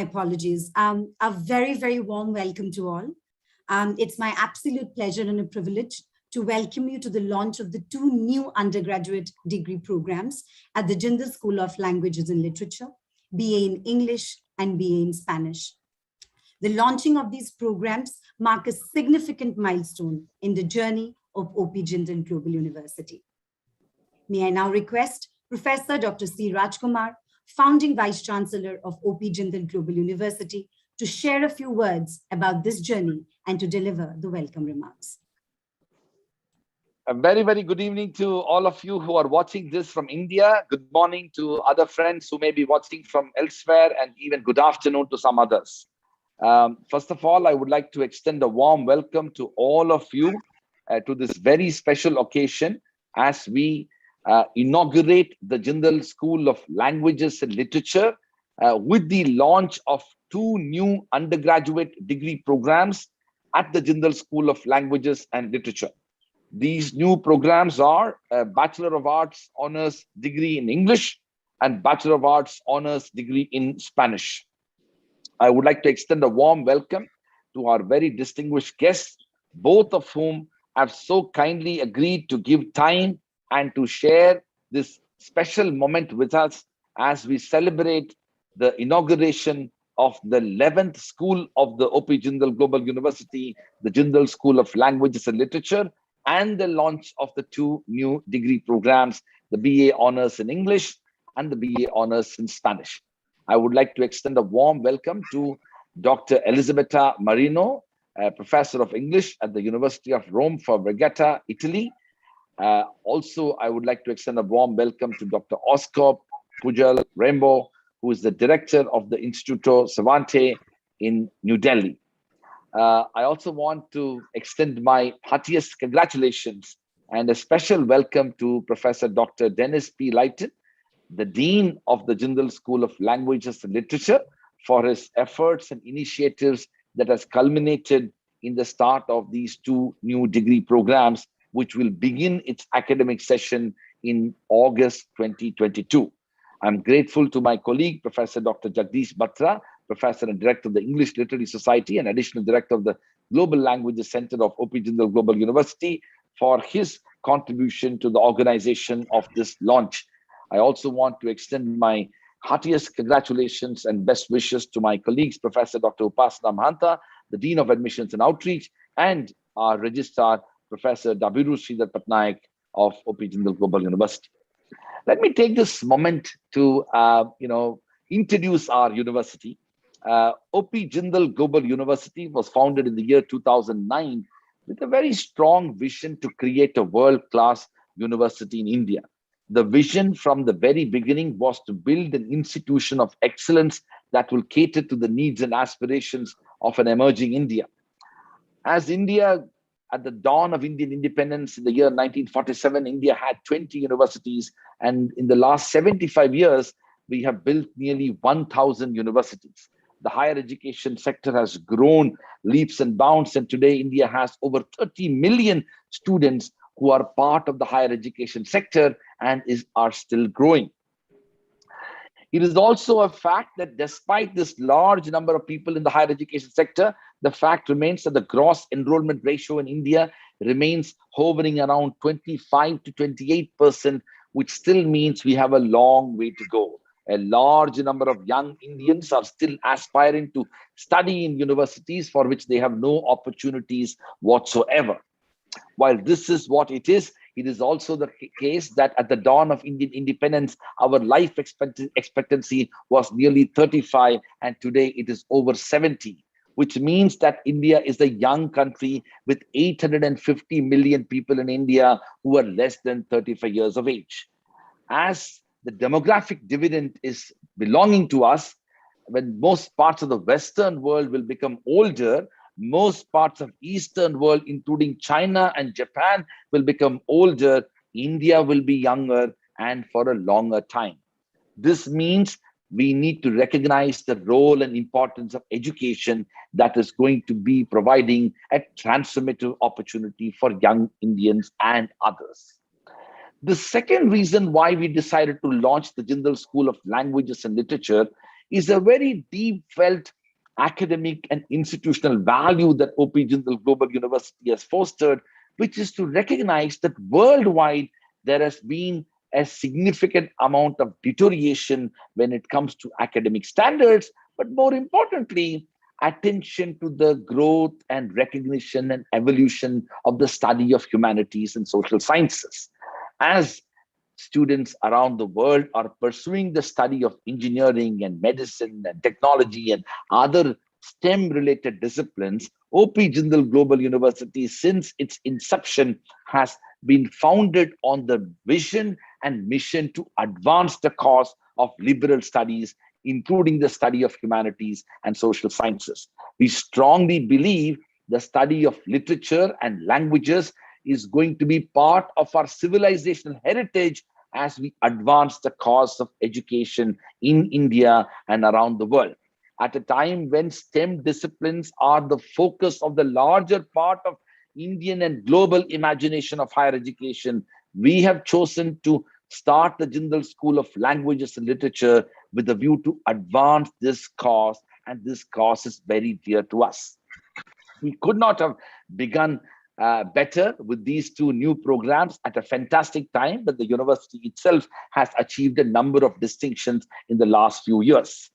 Apologies. A very, very warm welcome to all. It's my absolute pleasure and a privilege to welcome you to the launch of the two new undergraduate degree programs at the Jindal School of Languages and Literature, BA in English and BA in Spanish. The launching of these programs mark a significant milestone in the journey of OP Jindal Global University. May I now request Professor Dr. C. Rajkumar, Founding Vice Chancellor of OP Jindal Global University, to share a few words about this journey and to deliver the welcome remarks. A very, very good evening to all of you who are watching this from India. Good morning to other friends who may be watching from elsewhere, and even good afternoon to some others. First of all, I would like to extend a warm welcome to all of you to this very special occasion as we inaugurate the Jindal School of Languages and Literature with the launch of two new undergraduate degree programs at the Jindal School of Languages and Literature. These new programs are a Bachelor of Arts Honors degree in English and Bachelor of Arts Honors degree in Spanish. I would like to extend a warm welcome to our very distinguished guests, both of whom have so kindly agreed to give time and to share this special moment with us as we celebrate the inauguration of the 11th school of the OP Jindal Global University, the Jindal School of Languages and Literature, and the launch of the two new degree programs, the BA Honors in English and the BA Honors in Spanish. I would like to extend a warm welcome to Dr. Elisabetta Mourinho, Professor of English at the University of Rome for Vergata, Italy. Also, I would like to extend a warm welcome to Dr. Oscar Pujal Rainbow, who is the Director of the Instituto Cervantes in New Delhi. I also want to extend my heartiest congratulations and a special welcome to Professor Dr. Dennis P. Lighton, the Dean of the Jindal School of Languages and Literature, for his efforts and initiatives that has culminated in the start of these two new degree programs, which will begin its academic session in August 2022. I'm grateful to my colleague, Professor Dr. Jagdish Batra, Professor and Director of the English Literary Society and Additional Director of the Global Languages Center of OP Jindal Global University, for his contribution to the organization of this launch. I also want to extend my heartiest congratulations and best wishes to my colleagues, Professor Dr. Upasana Mahanta, the Dean of Admissions and Outreach, and our Registrar, Professor Dabiru Sridhar Patnaik of OP Jindal Global University. Let me take this moment to introduce our university. OP Jindal Global University was founded in the year 2009 with a very strong vision to create a world-class university in India. The vision from the very beginning was to build an institution of excellence that will cater to the needs and aspirations of an emerging India. As India, at the dawn of Indian independence in the year 1947, India had 20 universities, and in the last 75 years, we have built nearly 1,000 universities. The higher education sector has grown leaps and bounds, and today India has over 30 million students who are part of the higher education sector and are still growing. It is also a fact that despite this large number of people in the higher education sector, the fact remains that the gross enrollment ratio in India remains hovering around 25 to 28%, which still means we have a long way to go. A large number of young Indians are still aspiring to study in universities for which they have no opportunities whatsoever. While this is what it is also the case that at the dawn of Indian independence, our life expectancy was nearly 35, and today it is over 70, which means that India is a young country with 850 million people in India who are less than 35 years of age. As the demographic dividend is belonging to us, when most parts of the Western world will become older, most parts of Eastern world, including China and Japan, will become older. India will be younger and for a longer time. This means we need to recognize the role and importance of education that is going to be providing a transformative opportunity for young Indians and others. The second reason why we decided to launch the Jindal School of Languages and Literature is a very deep felt academic and institutional value that OP Jindal Global University has fostered, which is to recognize that worldwide there has been a significant amount of deterioration when it comes to academic standards, but more importantly, attention to the growth and recognition and evolution of the study of humanities and social sciences. As students around the world are pursuing the study of engineering and medicine and technology and other STEM related disciplines, OP Jindal Global University, since its inception, has been founded on the vision and mission to advance the cause of liberal studies, including the study of humanities and social sciences. We strongly believe the study of literature and languages is going to be part of our civilizational heritage as we advance the cause of education in India and around the world. At a time when STEM disciplines are the focus of the larger part of Indian and global imagination of higher education, we have chosen to start the Jindal School of Languages and Literature with a view to advance this cause, and this cause is very dear to us. We could not have begun better with these two new programs at a fantastic time, but the university itself has achieved a number of distinctions in the last few years.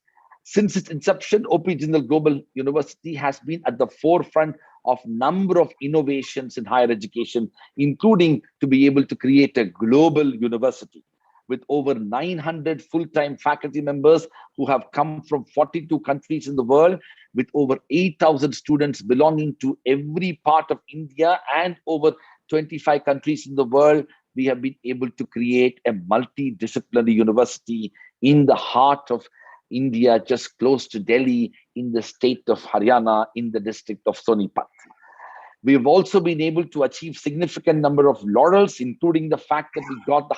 Since its inception, OP Jindal Global University has been at the forefront of number of innovations in higher education, including to be able to create a global university with over 900 full-time faculty members who have come from 42 countries in the world, with over 8,000 students belonging to every part of India and over 25 countries in the world. We have been able to create a multidisciplinary university in the heart of India, just close to Delhi, in the state of Haryana, in the district of Sonipat. We have also been able to achieve significant number of laurels, including the fact that we got the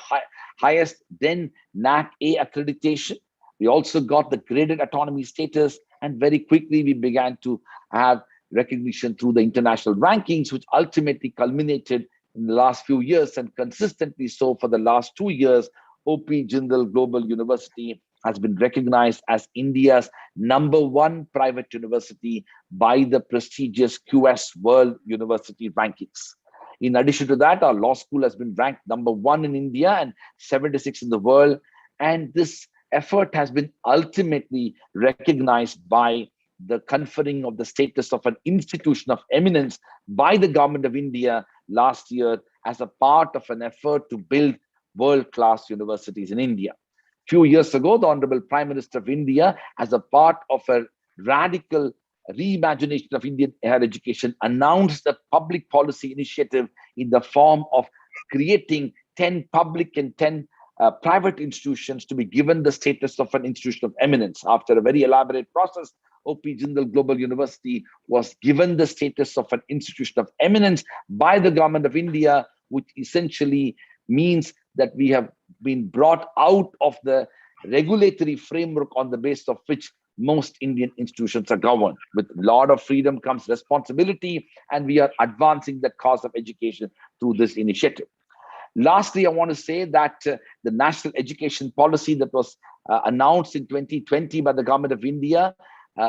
highest then NAC A accreditation. We also got the graded autonomy status, and very quickly we began to have recognition through the international rankings, which ultimately culminated in the last few years, and consistently so for the last 2 years. OP Jindal Global University has been recognized as India's #1 private university by the prestigious QS World University Rankings. In addition to that, our law school has been ranked #1 in India and 76 in the world. And this effort has been ultimately recognized by the conferring of the status of an institution of eminence by the government of India last year as a part of an effort to build world-class universities in India. Few years ago, the Honorable Prime Minister of India, as a part of a radical reimagination of Indian higher education, announced a public policy initiative in the form of creating 10 public and 10 private institutions to be given the status of an institution of eminence. After a very elaborate process, OP Jindal Global University was given the status of an institution of eminence by the government of India, which essentially means that we have been brought out of the regulatory framework on the basis of which most Indian institutions are governed. With a lot of freedom comes responsibility, and we are advancing the cause of education through this initiative. Lastly, I want to say that the national education policy that was announced in 2020 by the government of India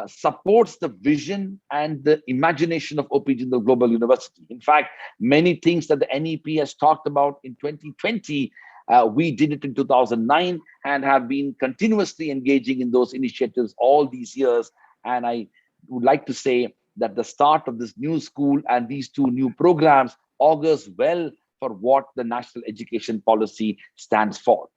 supports the vision and the imagination of OP Jindal Global University. In fact, many things that the NEP has talked about in 2020, we did it in 2009 and have been continuously engaging in those initiatives all these years. And I would like to say that the start of this new school and these two new programs augurs well for what the national education policy stands for.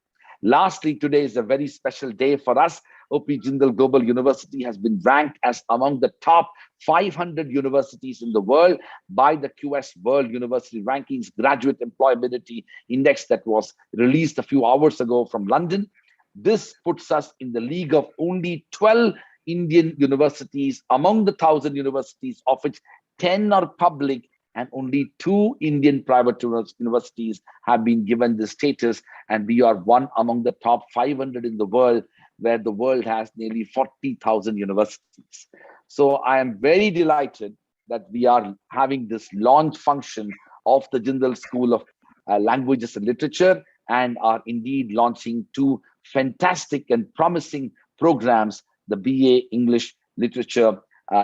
Lastly, today is a very special day for us. OP Jindal Global University has been ranked as among the top 500 universities in the world by the QS World University Rankings Graduate Employability Index that was released a few hours ago from London. This puts us in the league of only 12 Indian universities among the 1,000 universities, of which 10 are public, and only 2 Indian private universities have been given this status. And we are one among the top 500 in the world, where the world has nearly 40,000 universities. So I am very delighted that we are having this launch function of the Jindal School of Languages and Literature, and are indeed launching 2 fantastic and promising programs the BA English Literature,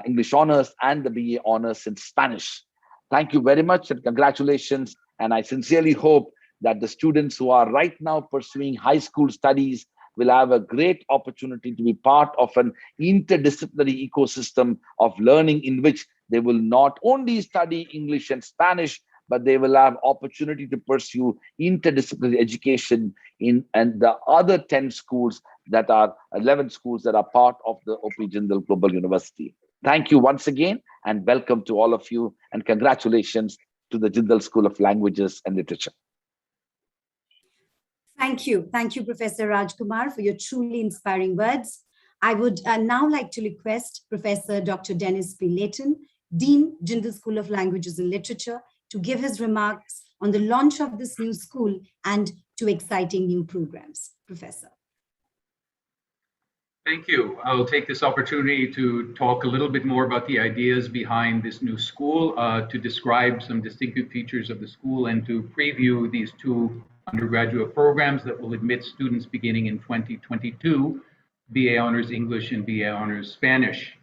English Honors, and the BA Honors in Spanish. Thank you very much and congratulations. And I sincerely hope that the students who are right now pursuing high school studies will have a great opportunity to be part of an interdisciplinary ecosystem of learning in which they will not only study English and Spanish, but they will have opportunity to pursue interdisciplinary education in and the other 10 schools that are 11 schools that are part of the OP Jindal Global University. Thank you once again and welcome to all of you and congratulations to the Jindal School of Languages and Literature. Thank you. Thank you, Professor Rajkumar, for your truly inspiring words. I would now like to request Professor Dr. Dennis P. Layton, Dean, Jindal School of Languages and Literature, to give his remarks on the launch of this new school and to exciting new programs. Professor. Thank you. I'll take this opportunity to talk a little bit more about the ideas behind this new school, to describe some distinctive features of the school, and to preview these two undergraduate programs that will admit students beginning in 2022, BA Honors English and BA Honors Spanish.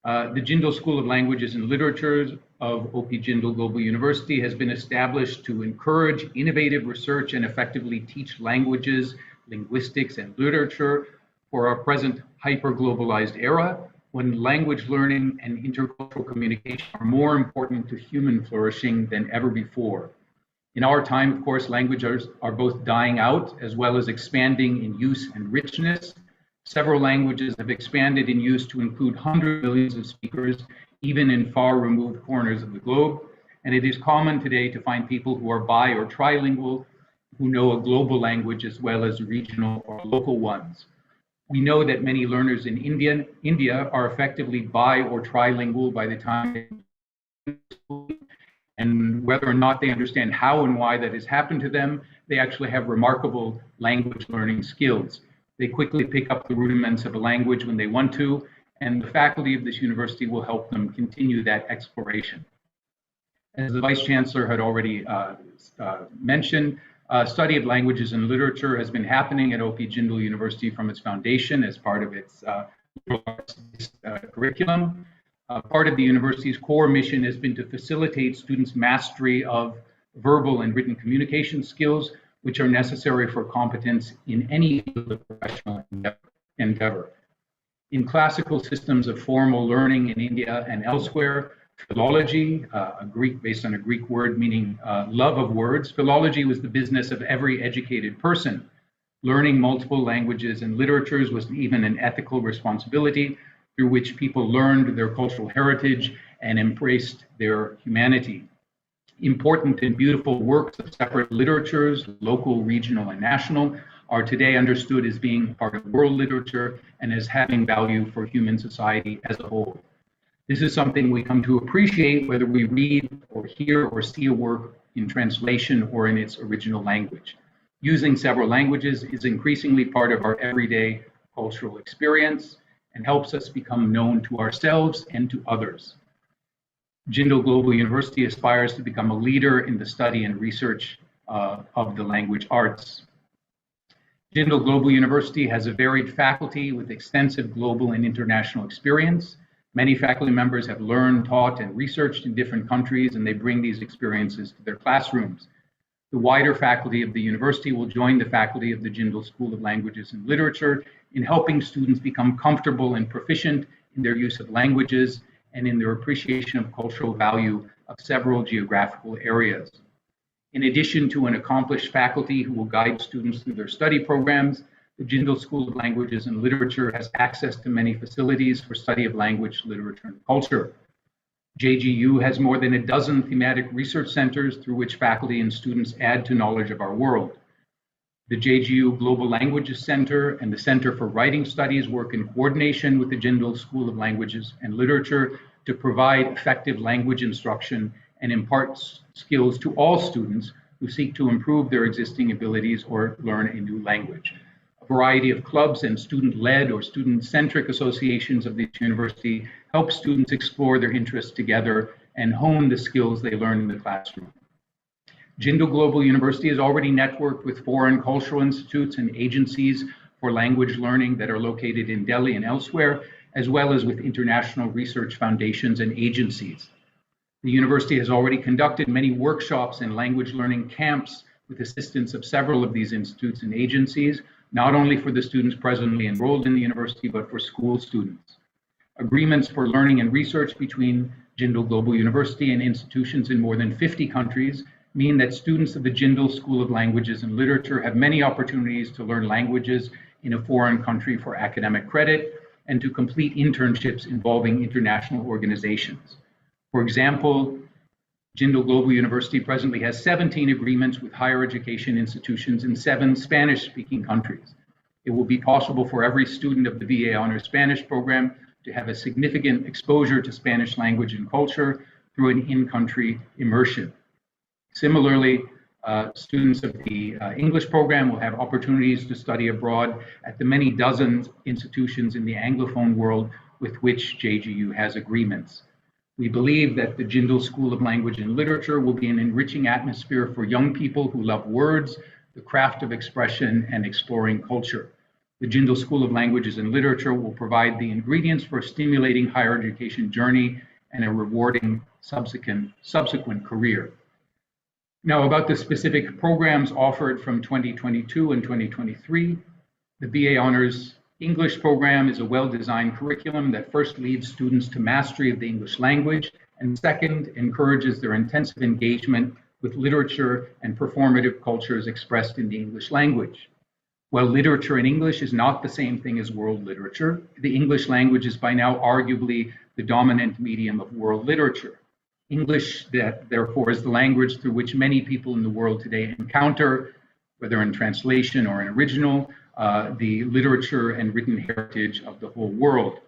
The Jindal School of Languages and Literature of OP Jindal Global University has been established to encourage innovative research and effectively teach languages, linguistics, and literature for our present hyper-globalized era, when language learning and intercultural communication are more important to human flourishing than ever before. In our time, of course, languages are both dying out as well as expanding in use and richness. Several languages have expanded in use to include hundreds of millions of speakers, even in far removed corners of the globe. And it is common today to find people who are bi or trilingual, who know a global language as well as regional or local ones. We know that many learners in India are effectively bi or trilingual by the time, and whether or not they understand how and why that has happened to them, they actually have remarkable language learning skills. They quickly pick up the rudiments of a language when they want to, and the faculty of this university will help them continue that exploration. As the Vice Chancellor had already mentioned, study of languages and literature has been happening at OP Jindal University from its foundation as part of its curriculum. Part of the university's core mission has been to facilitate students' mastery of verbal and written communication skills, which are necessary for competence in any field of professional endeavor. In classical systems of formal learning in India and elsewhere, philology, based on a Greek word meaning love of words, philology was the business of every educated person. Learning multiple languages and literatures was even an ethical responsibility through which people learned their cultural heritage and embraced their humanity. Important and beautiful works of separate literatures, local, regional, and national, are today understood as being part of world literature and as having value for human society as a whole. This is something we come to appreciate whether we read or hear or see a work in translation or in its original language. Using several languages is increasingly part of our everyday cultural experience and helps us become known to ourselves and to others. Jindal Global University aspires to become a leader in the study and research of the language arts. Jindal Global University has a varied faculty with extensive global and international experience. Many faculty members have learned, taught, and researched in different countries, and they bring these experiences to their classrooms. The wider faculty of the university will join the faculty of the Jindal School of Languages and Literature in helping students become comfortable and proficient in their use of languages and in their appreciation of cultural value of several geographical areas. In addition to an accomplished faculty who will guide students through their study programs, the Jindal School of Languages and Literature has access to many facilities for study of language, literature, and culture. JGU has more than a dozen thematic research centers through which faculty and students add to knowledge of our world. The JGU Global Languages Center and the Center for Writing Studies work in coordination with the Jindal School of Languages and Literature to provide effective language instruction and impart skills to all students who seek to improve their existing abilities or learn a new language. A variety of clubs and student-led or student-centric associations of this university help students explore their interests together and hone the skills they learn in the classroom. Jindal Global University has already networked with foreign cultural institutes and agencies for language learning that are located in Delhi and elsewhere, as well as with international research foundations and agencies. The university has already conducted many workshops and language learning camps with assistance of several of these institutes and agencies, not only for the students presently enrolled in the university, but for school students. Agreements for learning and research between Jindal Global University and institutions in more than 50 countries mean that students of the Jindal School of Languages and Literature have many opportunities to learn languages in a foreign country for academic credit and to complete internships involving international organizations. For example, Jindal Global University presently has 17 agreements with higher education institutions in 7 Spanish-speaking countries. It will be possible for every student of the BA Honors Spanish program to have a significant exposure to Spanish language and culture through an in-country immersion. Similarly, students of the English program will have opportunities to study abroad at the many dozens institutions in the Anglophone world with which JGU has agreements. We believe that the Jindal School of Language and Literature will be an enriching atmosphere for young people who love words, the craft of expression, and exploring culture. The Jindal School of Languages and Literature will provide the ingredients for a stimulating higher education journey and a rewarding subsequent career. Now, about the specific programs offered from 2022 and 2023, the BA Honors English program is a well-designed curriculum that first leads students to mastery of the English language and second, encourages their intensive engagement with literature and performative cultures expressed in the English language. While literature in English is not the same thing as world literature, the English language is by now arguably the dominant medium of world literature. English, therefore, is the language through which many people in the world today encounter, whether in translation or in original, the literature and written heritage of the whole world.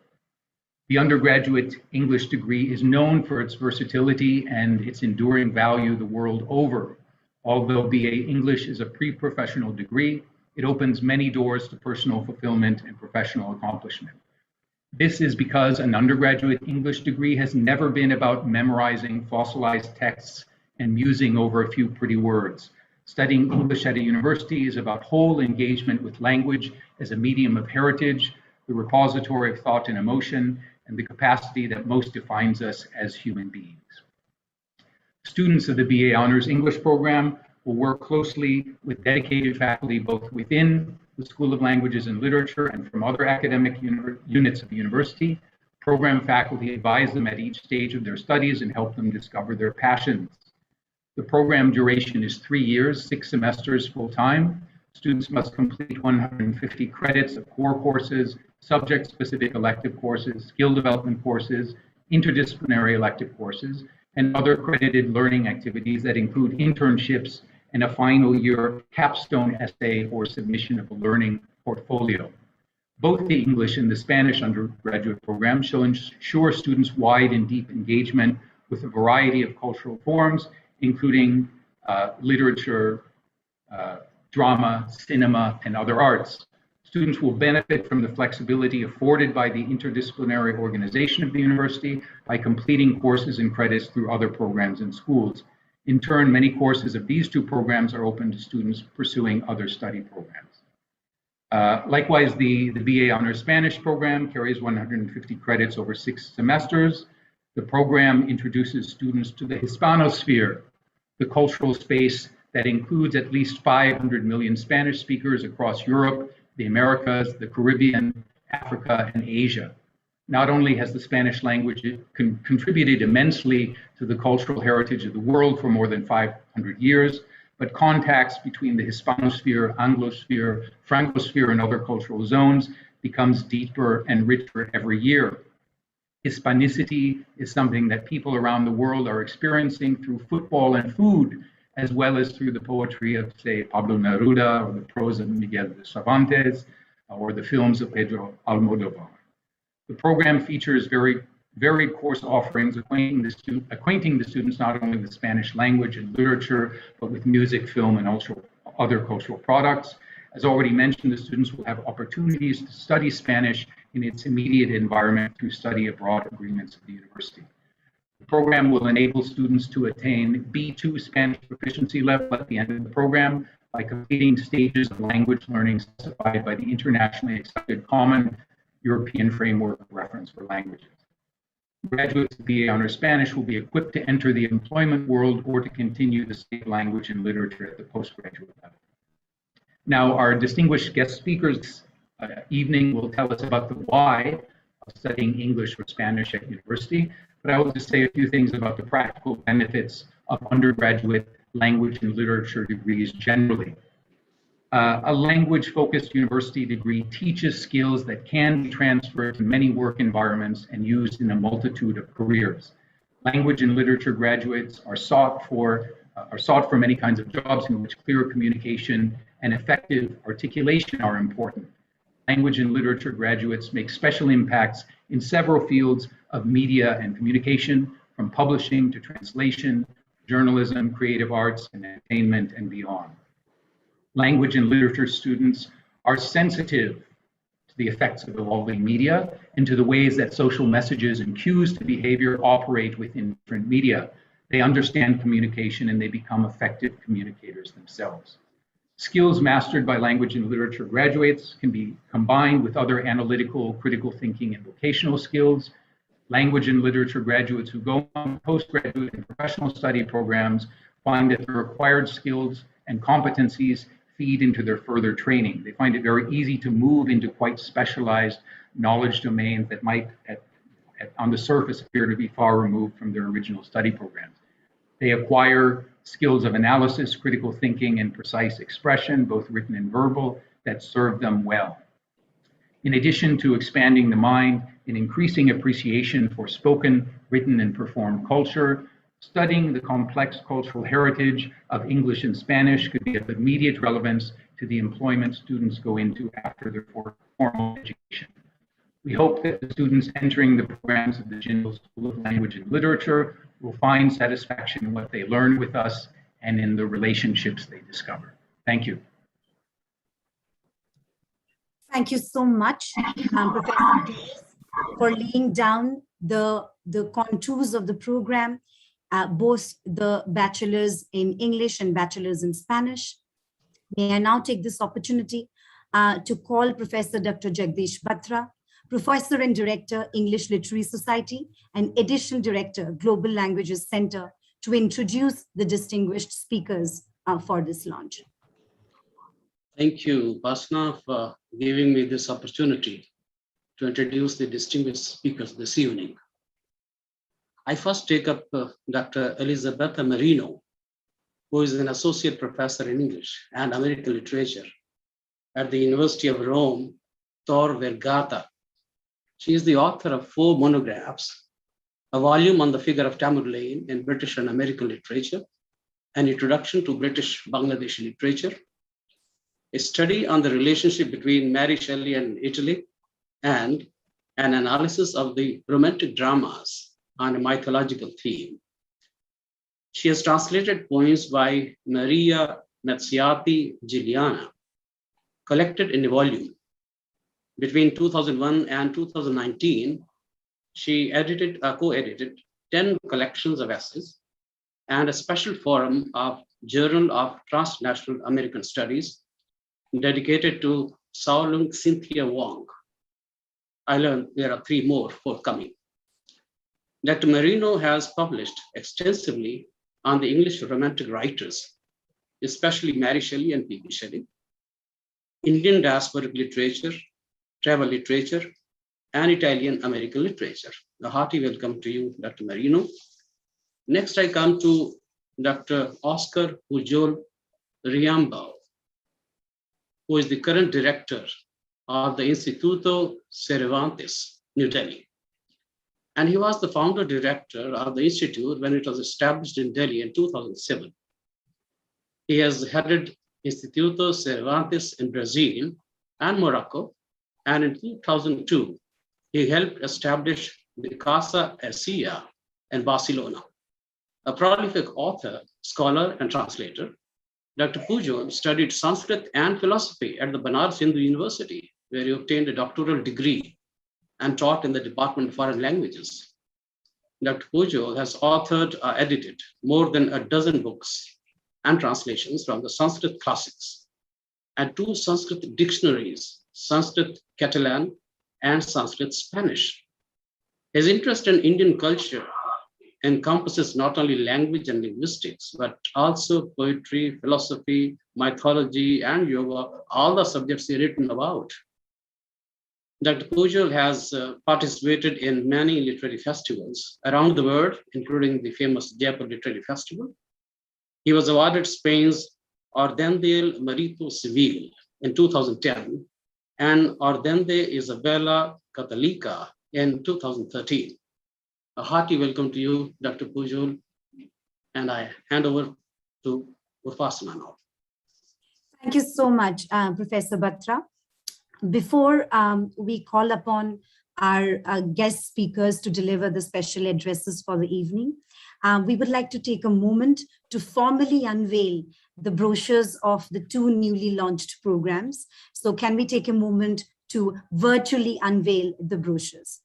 The undergraduate English degree is known for its versatility and its enduring value the world over. Although BA English is a pre-professional degree, it opens many doors to personal fulfillment and professional accomplishment. This is because an undergraduate English degree has never been about memorizing fossilized texts and musing over a few pretty words. Studying English at a university is about whole engagement with language as a medium of heritage, the repository of thought and emotion, and the capacity that most defines us as human beings. Students of the BA Honors English program will work closely with dedicated faculty both within the School of Languages and Literature and from other academic units of the university. Program faculty advise them at each stage of their studies and help them discover their passions. The program duration is 3 years, 6 semesters full-time. Students must complete 150 credits of core courses, subject-specific elective courses, skill development courses, interdisciplinary elective courses, and other accredited learning activities that include internships and a final year capstone essay or submission of a learning portfolio. Both the English and the Spanish undergraduate programs shall ensure students wide and deep engagement with a variety of cultural forms, including literature, drama, cinema, and other arts. Students will benefit from the flexibility afforded by the interdisciplinary organization of the university by completing courses and credits through other programs and schools. In turn, many courses of these 2 programs are open to students pursuing other study programs. Likewise, the BA Honors Spanish program carries 150 credits over 6 semesters. The program introduces students to the Hispanosphere, the cultural space that includes at least 500 million Spanish speakers across Europe, the Americas, the Caribbean, Africa, and Asia. Not only has the Spanish language contributed immensely to the cultural heritage of the world for more than 500 years, but contacts between the Hispanosphere, Anglosphere, Francosphere, and other cultural zones becomes deeper and richer every year. Hispanicity is something that people around the world are experiencing through football and food, as well as through the poetry of, say, Pablo Neruda, or the prose of Miguel de Cervantes, or the films of Pedro Almodóvar. The program features very varied course offerings, acquainting the students not only with Spanish language and literature, but with music, film, and also other cultural products. As already mentioned, the students will have opportunities to study Spanish in its immediate environment through study abroad agreements at the university. The program will enable students to attain B2 Spanish proficiency level at the end of the program, by completing stages of language learning specified by the internationally accepted Common European Framework of Reference for Languages. Graduates of BA Honors Spanish will be equipped to enter the employment world or to continue the study of language and literature at the postgraduate level. Now, our distinguished guest speakers evening will tell us about the why of studying English or Spanish at university, but I will just say a few things about the practical benefits of undergraduate language and literature degrees generally. A language-focused university degree teaches skills that can be transferred to many work environments and used in a multitude of careers. Language and literature graduates are sought for many kinds of jobs in which clear communication and effective articulation are important. Language and literature graduates make special impacts in several fields of media and communication, from publishing to translation, journalism, creative arts, and entertainment, and beyond. Language and literature students are sensitive to the effects of evolving media and to the ways that social messages and cues to behavior operate within different media. They understand communication and they become effective communicators themselves. Skills mastered by language and literature graduates can be combined with other analytical, critical thinking, and vocational skills. Language and literature graduates who go on postgraduate and professional study programs find that the required skills and competencies feed into their further training. They find it very easy to move into quite specialized knowledge domains that might, on the surface, appear to be far removed from their original study programs. They acquire skills of analysis, critical thinking, and precise expression, both written and verbal, that serve them well. In addition to expanding the mind and increasing appreciation for spoken, written, and performed culture, studying the complex cultural heritage of English and Spanish could be of immediate relevance to the employment students go into after their formal education. We hope that the students entering the programs of the Jindal School of Language and Literature will find satisfaction in what they learn with us and in the relationships they discover. Thank you. Thank you so much, Professor Davis, for laying down the contours of the program, both the bachelor's in English and bachelor's in Spanish. May I now take this opportunity to call Professor Dr. Jagdish Batra, Professor and Director, English Literary Society, and Additional Director, Global Languages Center, to introduce the distinguished speakers for this launch. Thank you, Basna, for giving me this opportunity to introduce the distinguished speakers this evening. I first take up Dr. Elisabetta Mourinho, who is an associate professor in English and American literature at the University of Rome, Tor Vergata. She is the author of 4 monographs, a volume on the figure of Tamerlane in British and American literature, an introduction to British Bangladeshi literature, a study on the relationship between Mary Shelley and Italy, and an analysis of the romantic dramas on a mythological theme. She has translated poems by Maria Mazziati Giuliana, collected in a volume. Between 2001 and 2019, she co-edited 10 collections of essays and a special forum of Journal of Transnational American Studies dedicated to Saolung Cynthia Wong. I learned there are 3 more forthcoming. Dr. Mourinho has published extensively on the English Romantic writers, especially Mary Shelley and P.B. Shelley, Indian diasporic literature, travel literature, and Italian American literature. A hearty welcome to you, Dr. Mourinho. Next, I come to Dr. Oscar Pujol Riambao, who is the current director of the Instituto Cervantes, New Delhi. And he was the founder director of the institute when it was established in Delhi in 2007. He has headed Instituto Cervantes in Brazil and Morocco, and in 2002, he helped establish the Casa Ecija in Barcelona. A prolific author, scholar, and translator, Dr. Pujol studied Sanskrit and philosophy at the Banaras Hindu University, where he obtained a doctoral degree and taught in the Department of Foreign Languages. Dr. Pujol has authored or edited more than a dozen books and translations from the Sanskrit classics, and 2 Sanskrit dictionaries, Sanskrit Catalan and Sanskrit Spanish. His interest in Indian culture encompasses not only language and linguistics, but also poetry, philosophy, mythology, and yoga, all the subjects he written about. Dr. Pujol has participated in many literary festivals around the world, including the famous Jaipur Literary Festival. He was awarded Spain's Orden del Mérito Civil in 2010 and Orden de Isabella Católica in 2013. A hearty welcome to you, Dr. Pujol, and I hand over to Upasana now. Thank you so much, Professor Batra. Before we call upon our guest speakers to deliver the special addresses for the evening, we would like to take a moment to formally unveil the brochures of the 2 newly launched programs. So can we take a moment to virtually unveil the brochures?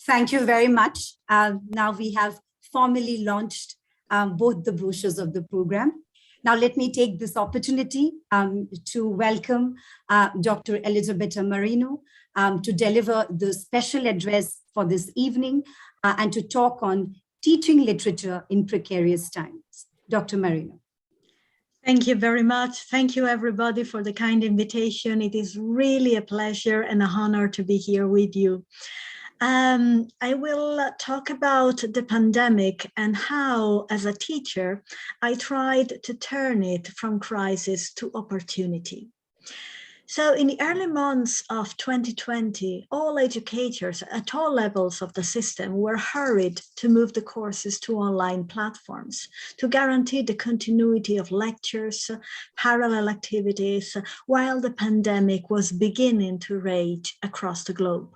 Thank you very much. Now we have formally launched both the brochures of the program. Now let me take this opportunity to welcome Dr. Elizabeth Mourinho to deliver the special address for this evening and to talk on teaching literature in precarious times. Dr. Mourinho. Thank you very much. Thank you, everybody, for the kind invitation. It is really a pleasure and an honor to be here with you. I will talk about the pandemic and how, as a teacher, I tried to turn it from crisis to opportunity. So in the early months of 2020, all educators at all levels of the system were hurried to move the courses to online platforms to guarantee the continuity of lectures, parallel activities, while the pandemic was beginning to rage across the globe.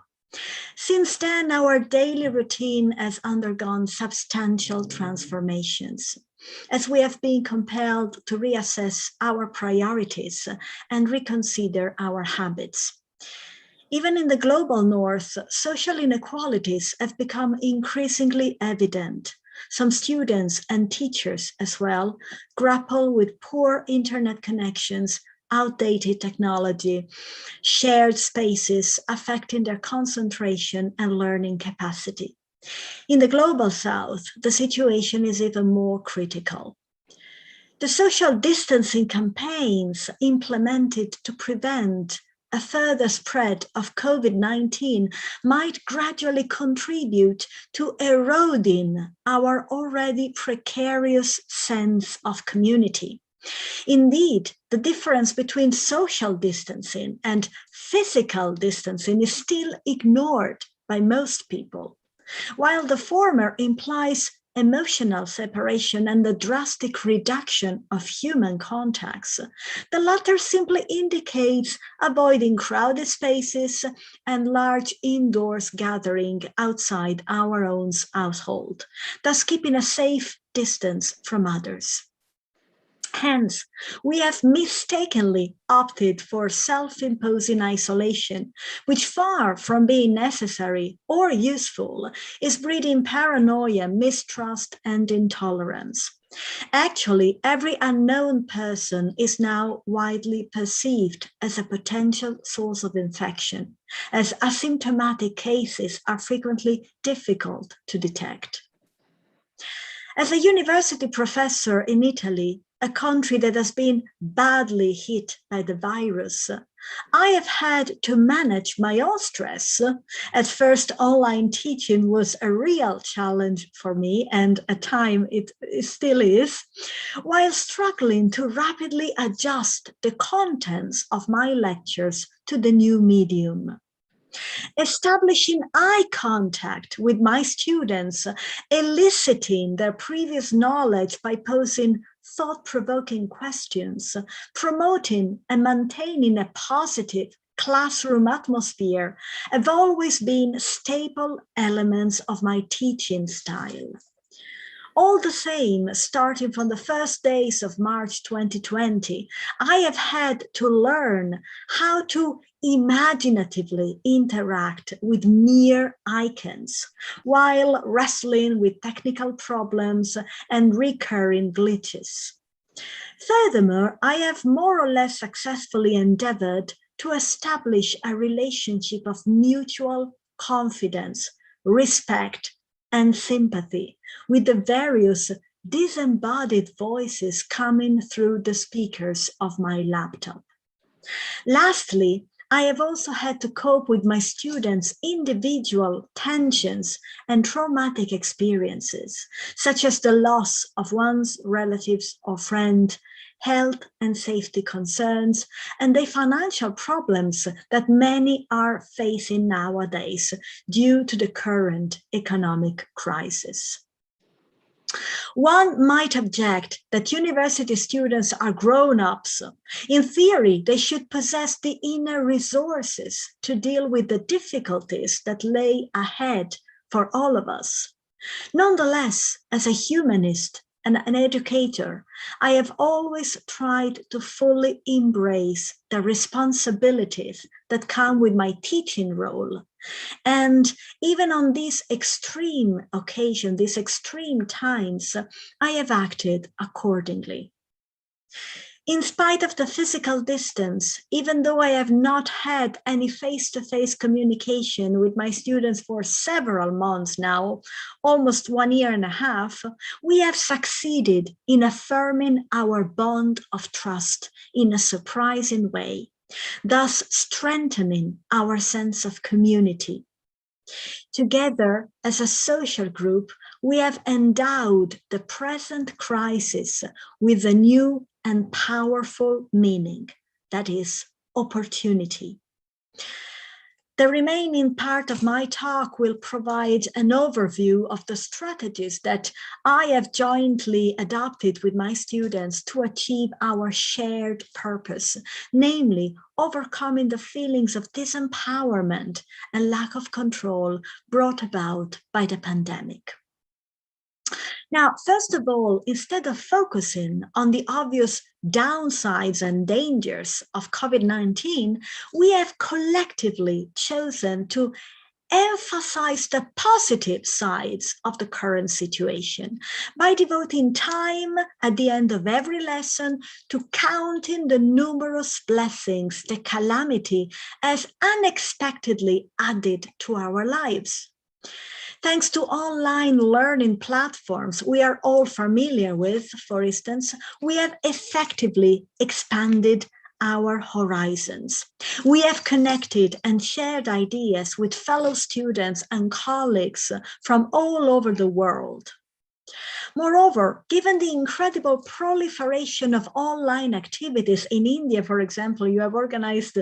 Since then, our daily routine has undergone substantial transformations, as we have been compelled to reassess our priorities and reconsider our habits. Even in the global north, social inequalities have become increasingly evident. Some students and teachers as well grapple with poor internet connections, outdated technology, shared spaces affecting their concentration and learning capacity. In the global south, the situation is even more critical. The social distancing campaigns implemented to prevent a further spread of COVID-19 might gradually contribute to eroding our already precarious sense of community. Indeed, the difference between social distancing and physical distancing is still ignored by most people. While the former implies emotional separation and the drastic reduction of human contacts, the latter simply indicates avoiding crowded spaces and large indoors gathering outside our own household, thus keeping a safe distance from others. Hence, we have mistakenly opted for self-imposing isolation, which, far from being necessary or useful, is breeding paranoia, mistrust, and intolerance. Actually, every unknown person is now widely perceived as a potential source of infection, as asymptomatic cases are frequently difficult to detect. As a university professor in Italy, a country that has been badly hit by the virus, I have had to manage my own stress. At first, online teaching was a real challenge for me, and at times it still is, while struggling to rapidly adjust the contents of my lectures to the new medium. Establishing eye contact with my students, eliciting their previous knowledge by posing thought-provoking questions, promoting and maintaining a positive classroom atmosphere have always been staple elements of my teaching style. All the same, starting from the first days of March 2020, I have had to learn how to imaginatively interact with mere icons while wrestling with technical problems and recurring glitches. Furthermore, I have more or less successfully endeavored to establish a relationship of mutual confidence, respect, and sympathy with the various disembodied voices coming through the speakers of my laptop. Lastly, I have also had to cope with my students' individual tensions and traumatic experiences, such as the loss of one's relatives or friend, health and safety concerns, and the financial problems that many are facing nowadays due to the current economic crisis. One might object that university students are grown-ups. In theory, they should possess the inner resources to deal with the difficulties that lay ahead for all of us. Nonetheless, as a humanist and an educator, I have always tried to fully embrace the responsibilities that come with my teaching role. And even on this extreme occasion, these extreme times, I have acted accordingly. In spite of the physical distance, even though I have not had any face-to-face communication with my students for several months now, almost 1 year and a half, we have succeeded in affirming our bond of trust in a surprising way, thus strengthening our sense of community. Together, as a social group, we have endowed the present crisis with a new and powerful meaning, that is, opportunity. The remaining part of my talk will provide an overview of the strategies that I have jointly adopted with my students to achieve our shared purpose, namely overcoming the feelings of disempowerment and lack of control brought about by the pandemic. Now, first of all, instead of focusing on the obvious downsides and dangers of COVID-19, we have collectively chosen to emphasize the positive sides of the current situation by devoting time at the end of every lesson to counting the numerous blessings the calamity has unexpectedly added to our lives. Thanks to online learning platforms we are all familiar with, for instance, we have effectively expanded our horizons. We have connected and shared ideas with fellow students and colleagues from all over the world. Moreover, given the incredible proliferation of online activities in India, for example, you have organized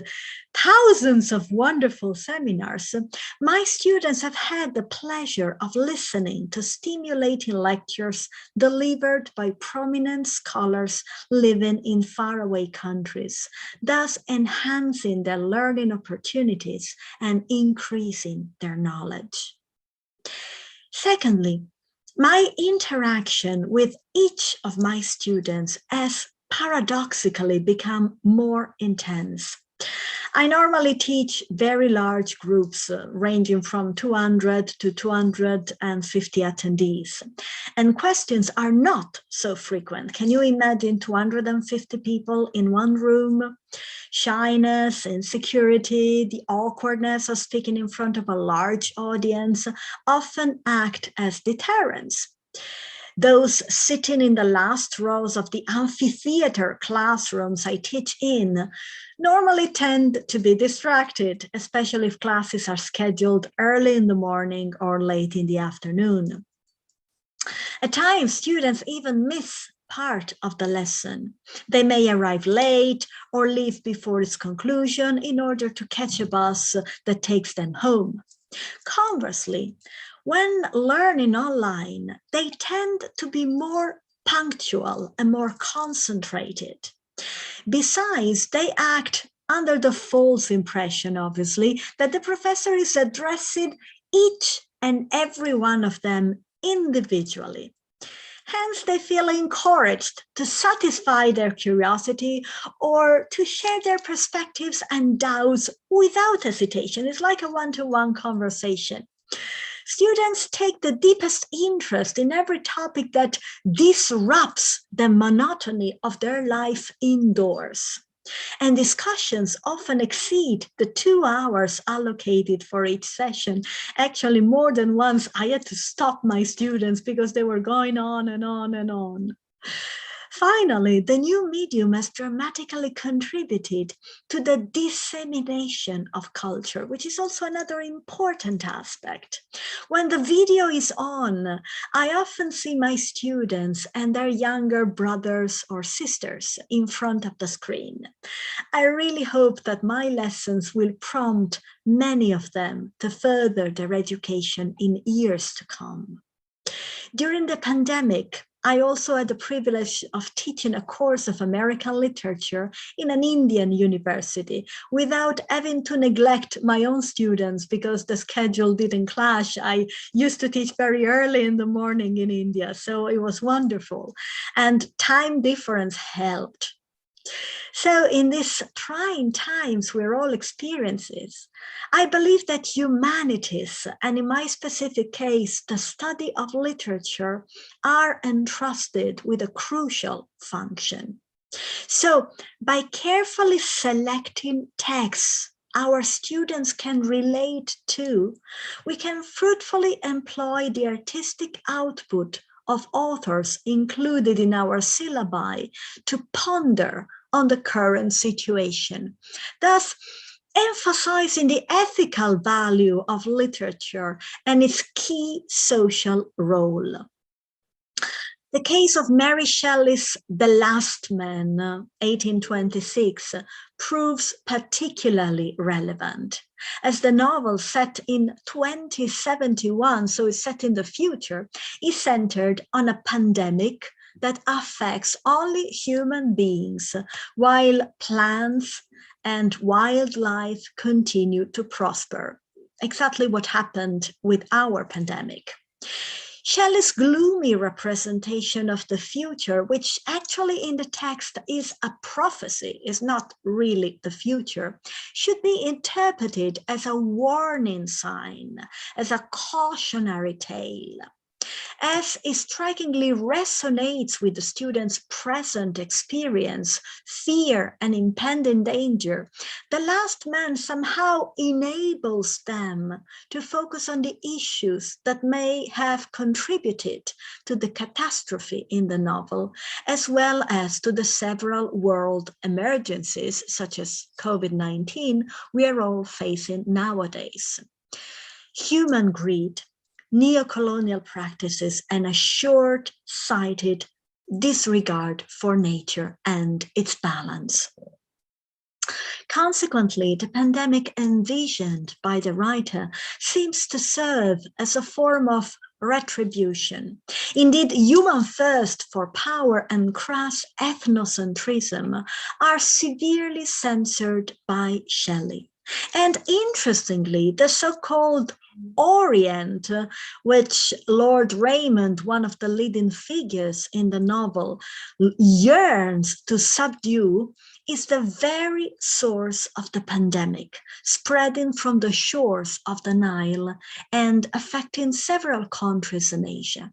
thousands of wonderful seminars. My students have had the pleasure of listening to stimulating lectures delivered by prominent scholars living in faraway countries, thus enhancing their learning opportunities and increasing their knowledge. Secondly, my interaction with each of my students has paradoxically become more intense. I normally teach very large groups ranging from 200 to 250 attendees, and questions are not so frequent. Can you imagine 250 people in one room? Shyness, insecurity, the awkwardness of speaking in front of a large audience often act as deterrents. Those sitting in the last rows of the amphitheater classrooms I teach in normally tend to be distracted, especially if classes are scheduled early in the morning or late in the afternoon. At times, students even miss part of the lesson. They may arrive late or leave before its conclusion in order to catch a bus that takes them home. Conversely, when learning online, they tend to be more punctual and more concentrated. Besides, they act under the false impression, obviously, that the professor is addressing each and every one of them individually. Hence, they feel encouraged to satisfy their curiosity or to share their perspectives and doubts without hesitation. It's like a one-to-one conversation. Students take the deepest interest in every topic that disrupts the monotony of their life indoors. And discussions often exceed the 2 hours allocated for each session. Actually, more than once, I had to stop my students because they were going on and on and on. Finally, the new medium has dramatically contributed to the dissemination of culture, which is also another important aspect. When the video is on, I often see my students and their younger brothers or sisters in front of the screen. I really hope that my lessons will prompt many of them to further their education in years to come. During the pandemic, I also had the privilege of teaching a course of American literature in an Indian university without having to neglect my own students because the schedule didn't clash. I used to teach very early in the morning in India, so it was wonderful. And time difference helped. So in these trying times we're all experiencing, I believe that humanities, and in my specific case, the study of literature, are entrusted with a crucial function. So by carefully selecting texts our students can relate to, we can fruitfully employ the artistic output of authors included in our syllabi to ponder on the current situation, thus emphasizing the ethical value of literature and its key social role. The case of Mary Shelley's The Last Man, 1826, proves particularly relevant, as the novel, set in 2071, so it's set in the future, is centered on a pandemic that affects only human beings, while plants and wildlife continue to prosper. Exactly what happened with our pandemic. Shelley's gloomy representation of the future, which actually in the text is a prophecy, is not really the future, should be interpreted as a warning sign, as a cautionary tale. As it strikingly resonates with the students' present experience, fear and impending danger, The Last Man somehow enables them to focus on the issues that may have contributed to the catastrophe in the novel, as well as to the several world emergencies, such as COVID-19, we are all facing nowadays. Human greed, neo-colonial practices, and a short-sighted disregard for nature and its balance. Consequently, the pandemic envisioned by the writer seems to serve as a form of retribution. Indeed, human thirst for power and crass ethnocentrism are severely censored by Shelley. And interestingly, the so-called Orient, which Lord Raymond, one of the leading figures in the novel, yearns to subdue, is the very source of the pandemic, spreading from the shores of the Nile and affecting several countries in Asia.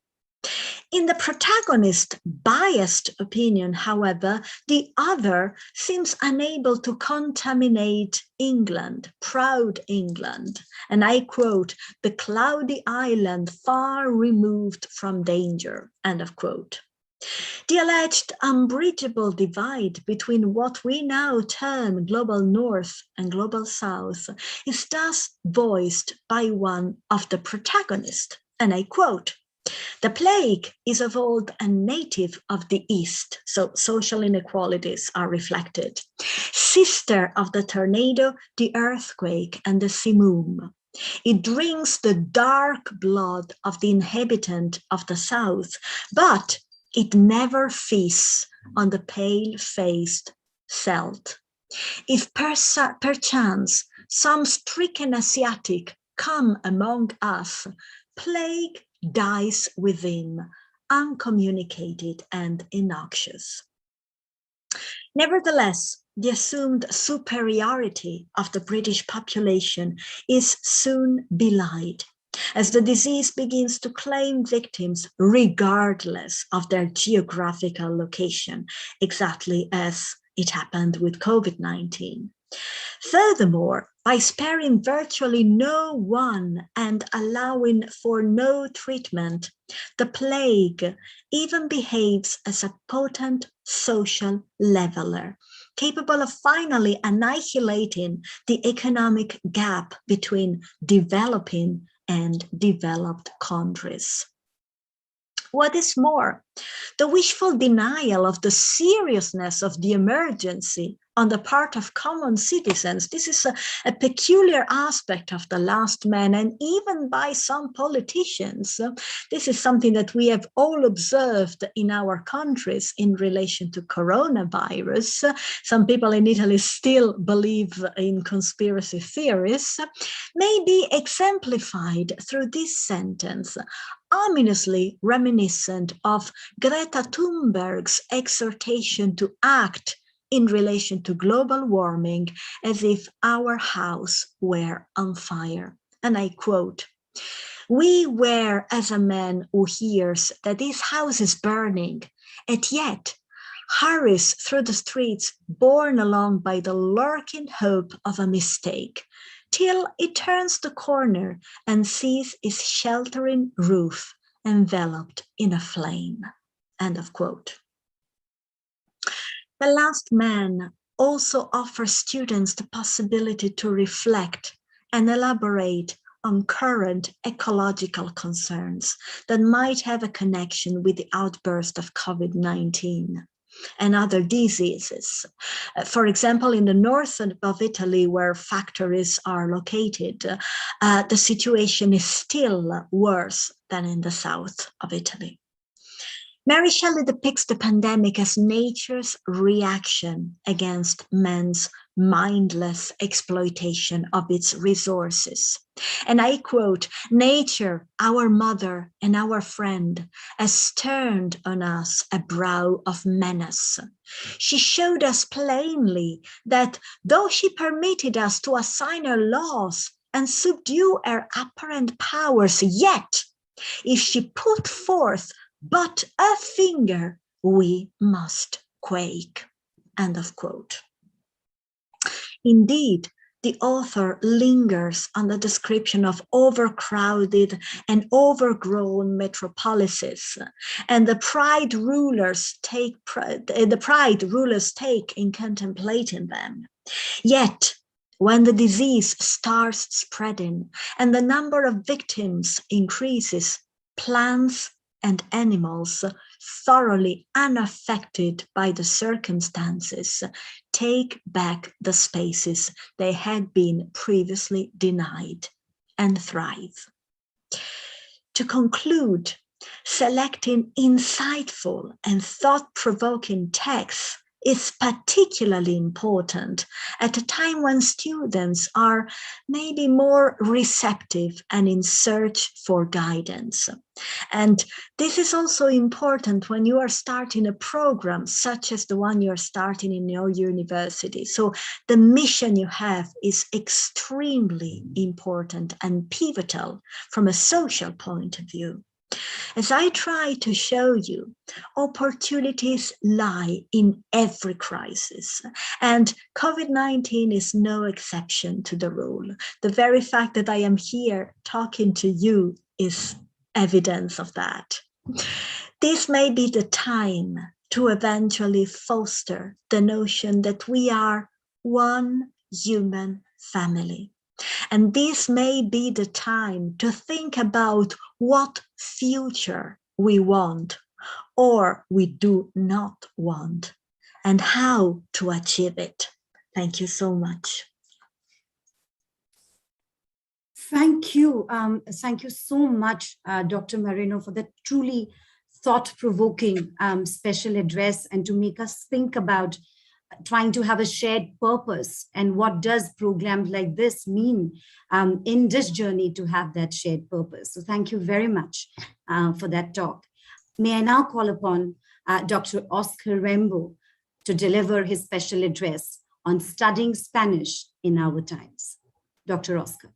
In the protagonist's biased opinion, however, the other seems unable to contaminate England, proud England, and I quote, "the cloudy island far removed from danger," end of quote. The alleged unbridgeable divide between what we now term global north and global south is thus voiced by one of the protagonists, and I quote, "The plague is of old a native of the East," so social inequalities are reflected, "sister of the tornado, the earthquake, and the simoom. It drinks the dark blood of the inhabitant of the South, but it never feasts on the pale-faced Celt. if perchance some stricken Asiatic come among us, plague dies within, uncommunicated and innoxious. Nevertheless, the assumed superiority of the British population is soon belied, as the disease begins to claim victims regardless of their geographical location, exactly as it happened with COVID-19. Furthermore, by sparing virtually no one and allowing for no treatment, the plague even behaves as a potent social leveler, capable of finally annihilating the economic gap between developing and developed countries. What is more, the wishful denial of the seriousness of the emergency on the part of common citizens, this is a peculiar aspect of the last man, and even by some politicians. This is something that we have all observed in our countries in relation to coronavirus. Some people in Italy still believe in conspiracy theories, may be exemplified through this sentence, ominously reminiscent of Greta Thunberg's exhortation to act in relation to global warming as if our house were on fire. And I quote, "We were as a man who hears that his house is burning, and yet hurries through the streets borne along by the lurking hope of a mistake, till it turns the corner and sees his sheltering roof enveloped in a flame." End of quote. The Last Man also offers students the possibility to reflect and elaborate on current ecological concerns that might have a connection with the outburst of COVID-19 and other diseases. For example, in the north of Italy, where factories are located, the situation is still worse than in the south of Italy. Mary Shelley depicts the pandemic as nature's reaction against man's mindless exploitation of its resources. And I quote, "Nature, our mother and our friend, has turned on us a brow of menace. She showed us plainly that though she permitted us to assign her laws and subdue her apparent powers, yet if she put forth but a finger, we must quake." End of quote. Indeed, the author lingers on the description of overcrowded and overgrown metropolises and the pride rulers take in contemplating them. Yet, when the disease starts spreading and the number of victims increases, plants and animals, thoroughly unaffected by the circumstances, take back the spaces they had been previously denied and thrive. To conclude, selecting insightful and thought-provoking texts is particularly important at a time when students are maybe more receptive and in search for guidance. And this is also important when you are starting a program such as the one you're starting in your university. So the mission you have is extremely important and pivotal from a social point of view. As I try to show you, opportunities lie in every crisis, and COVID-19 is no exception to the rule. The very fact that I am here talking to you is evidence of that. This may be the time to eventually foster the notion that we are one human family. And this may be the time to think about what future we want or we do not want and how to achieve it. Thank you so much. Thank you. Thank you so much, Dr. Mourinho, for that truly thought-provoking special address and to make us think about trying to have a shared purpose, and what does programs like this mean in this journey to have that shared purpose. So thank you very much for that talk. May I now call upon Dr. Oscar Rembo to deliver his special address on studying Spanish in our times. Dr. Oscar.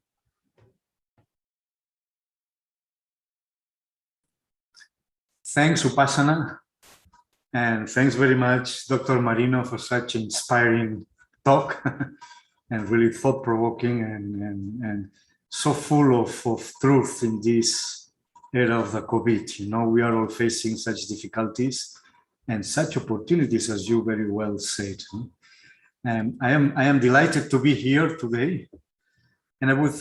Thanks, Upasana. And thanks very much, Dr. Mourinho, for such an inspiring talk and really thought-provoking and so full of truth in this era of the COVID. You know, we are all facing such difficulties and such opportunities, as you very well said. I am delighted to be here today. And I would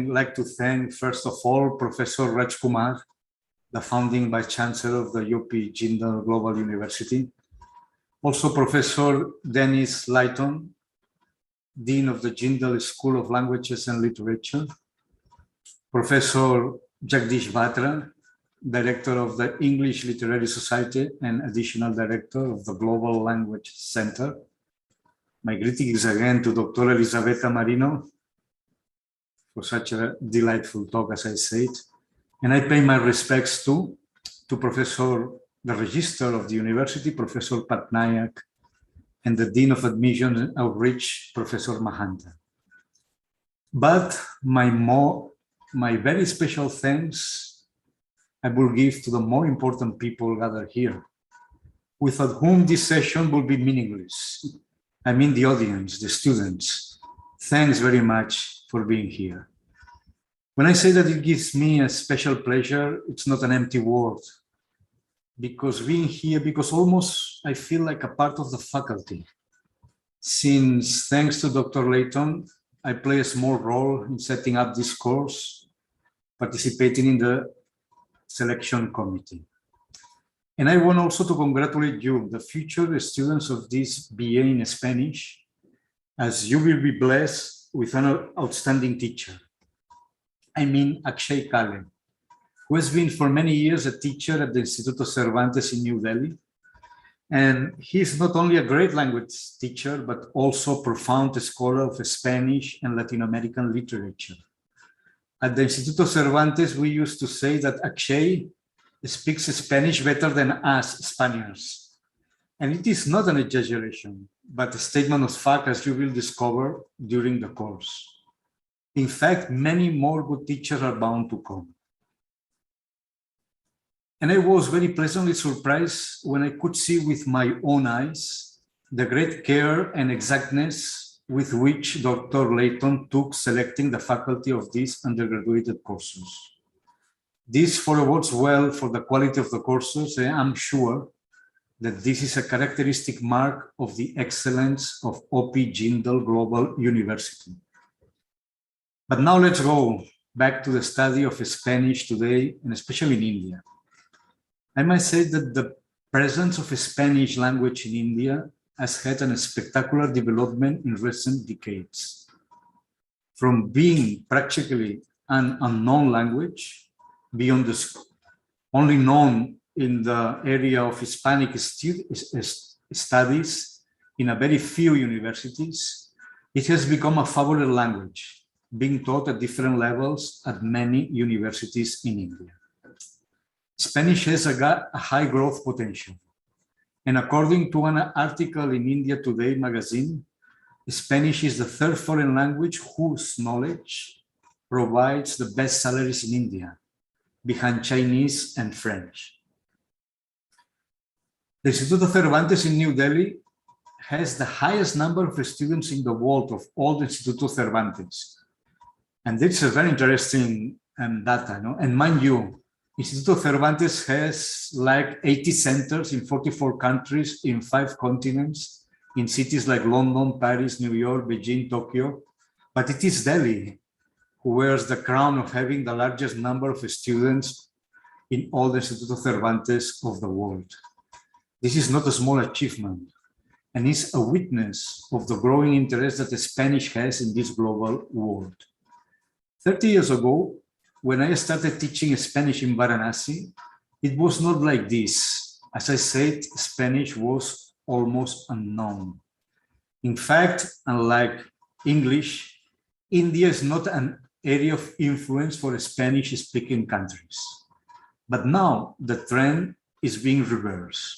like to thank, first of all, Professor Rajkumar, the founding Vice Chancellor of the UP Jindal Global University. Also Professor Dennis Lighton, Dean of the Jindal School of Languages and Literature. Professor Jagdish Batra, Director of the English Literary Society and Additional Director of the Global Language Center. My greetings again to Dr. Elisabetta Marino for such a delightful talk, as I said. And I pay my respects to Professor, the Registrar of the University, Professor Patnaik, and the Dean of Admission and Outreach, Professor Mahanta. But my very special thanks I will give to the more important people gathered here, without whom this session will be meaningless. I mean the audience, the students. Thanks very much for being here. When I say that it gives me a special pleasure, it's not an empty word, because being here, because almost I feel like a part of the faculty. Since, thanks to Dr. Layton, I play a small role in setting up this course, participating in the selection committee. And I want also to congratulate you, the future students of this BA in Spanish, as you will be blessed with an outstanding teacher. I mean Akshay Kale, who has been for many years a teacher at the Instituto Cervantes in New Delhi. And he's not only a great language teacher, but also a profound scholar of Spanish and Latin American literature. At the Instituto Cervantes, we used to say that Akshay speaks Spanish better than us Spaniards. And it is not an exaggeration, but a statement of fact, as you will discover during the course. In fact, many more good teachers are bound to come. And I was very pleasantly surprised when I could see with my own eyes the great care and exactness with which Dr. Layton took selecting the faculty of these undergraduate courses. This forebodes well for the quality of the courses, and I'm sure that this is a characteristic mark of the excellence of OP Jindal Global University. But now let's go back to the study of Spanish today, and especially in India. I must say that the presence of a Spanish language in India has had a spectacular development in recent decades. From being practically an unknown language, beyond the only known in the area of Hispanic studies in a very few universities, it has become a favorite language, being taught at different levels at many universities in India. Spanish has a high growth potential. And according to an article in India Today magazine, Spanish is the third foreign language whose knowledge provides the best salaries in India, behind Chinese and French. The Instituto Cervantes in New Delhi has the highest number of students in the world of all the Instituto Cervantes. And this is very interesting data, no? And mind you, Instituto Cervantes has like 80 centers in 44 countries in 5 continents, in cities like London, Paris, New York, Beijing, Tokyo. But it is Delhi who wears the crown of having the largest number of students in all the Instituto Cervantes of the world. This is not a small achievement, and is a witness of the growing interest that the Spanish has in this global world. 30 years ago, when I started teaching Spanish in Varanasi, it was not like this. As I said, Spanish was almost unknown. In fact, unlike English, India is not an area of influence for Spanish-speaking countries. But now the trend is being reversed.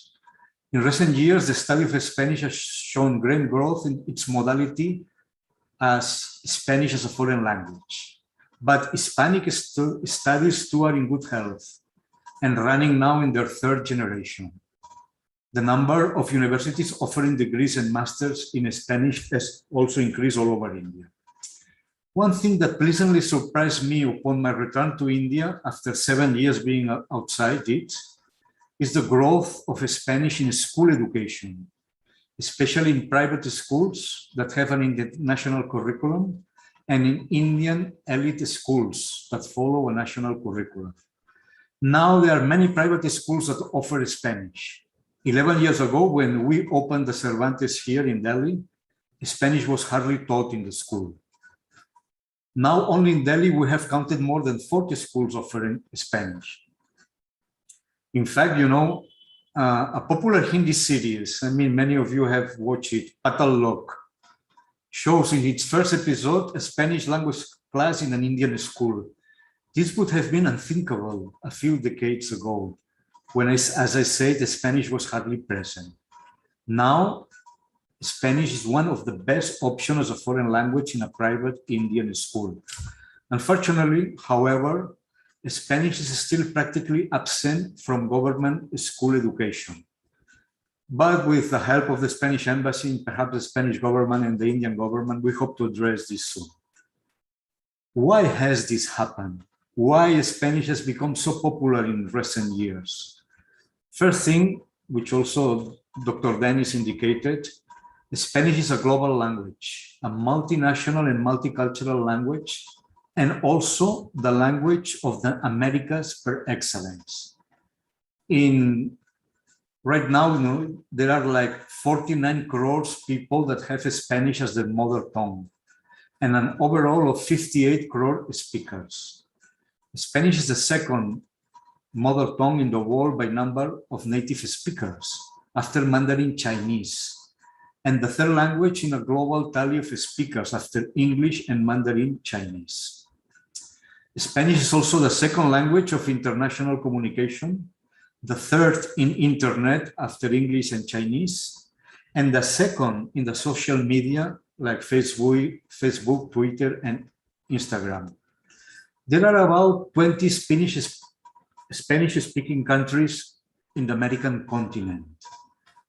In recent years, the study of Spanish has shown great growth in its modality as Spanish as a foreign language. But Hispanic studies too are in good health and running now in their third generation. The number of universities offering degrees and masters in Spanish has also increased all over India. One thing that pleasantly surprised me upon my return to India after 7 years being outside it is the growth of Spanish in school education, especially in private schools that have an international curriculum and in Indian elite schools that follow a national curriculum. Now there are many private schools that offer Spanish. 11 years ago, when we opened the Cervantes here in Delhi, Spanish was hardly taught in the school. Now only in Delhi, we have counted more than 40 schools offering Spanish. In fact, you know, a popular Hindi series, I mean, many of you have watched it, Patal Lok, shows in its first episode a Spanish language class in an Indian school. This would have been unthinkable a few decades ago, when, as I said, the Spanish was hardly present. Now, Spanish is one of the best options as a foreign language in a private Indian school. Unfortunately, however, Spanish is still practically absent from government school education. But with the help of the Spanish embassy, and perhaps the Spanish government and the Indian government, we hope to address this soon. Why has this happened? Why Spanish has become so popular in recent years? First thing, which also Dr. Dennis indicated, Spanish is a global language, a multinational and multicultural language, and also the language of the Americas per excellence. Right now, you know, there are like 49 crores people that have Spanish as their mother tongue, and an overall of 58 crore speakers. Spanish is the second mother tongue in the world by number of native speakers, after Mandarin Chinese, and the third language in a global tally of speakers after English and Mandarin Chinese. Spanish is also the second language of international communication, the third in internet after English and Chinese, and the second in the social media like Facebook, Twitter, and Instagram. There are about 20 Spanish-speaking countries in the American continent.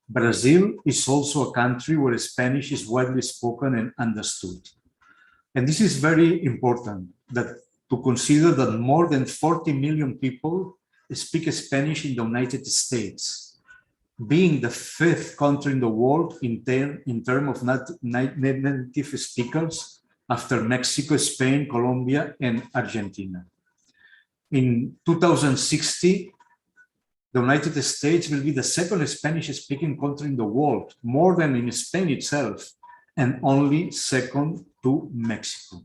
Brazil is also a country where Spanish is widely spoken and understood. And this is very important to consider that more than 40 million people speak Spanish in the United States, being the fifth country in the world in terms of native speakers after Mexico, Spain, Colombia, and Argentina. In 2060, the United States will be the second Spanish-speaking country in the world, more than in Spain itself, and only second to Mexico.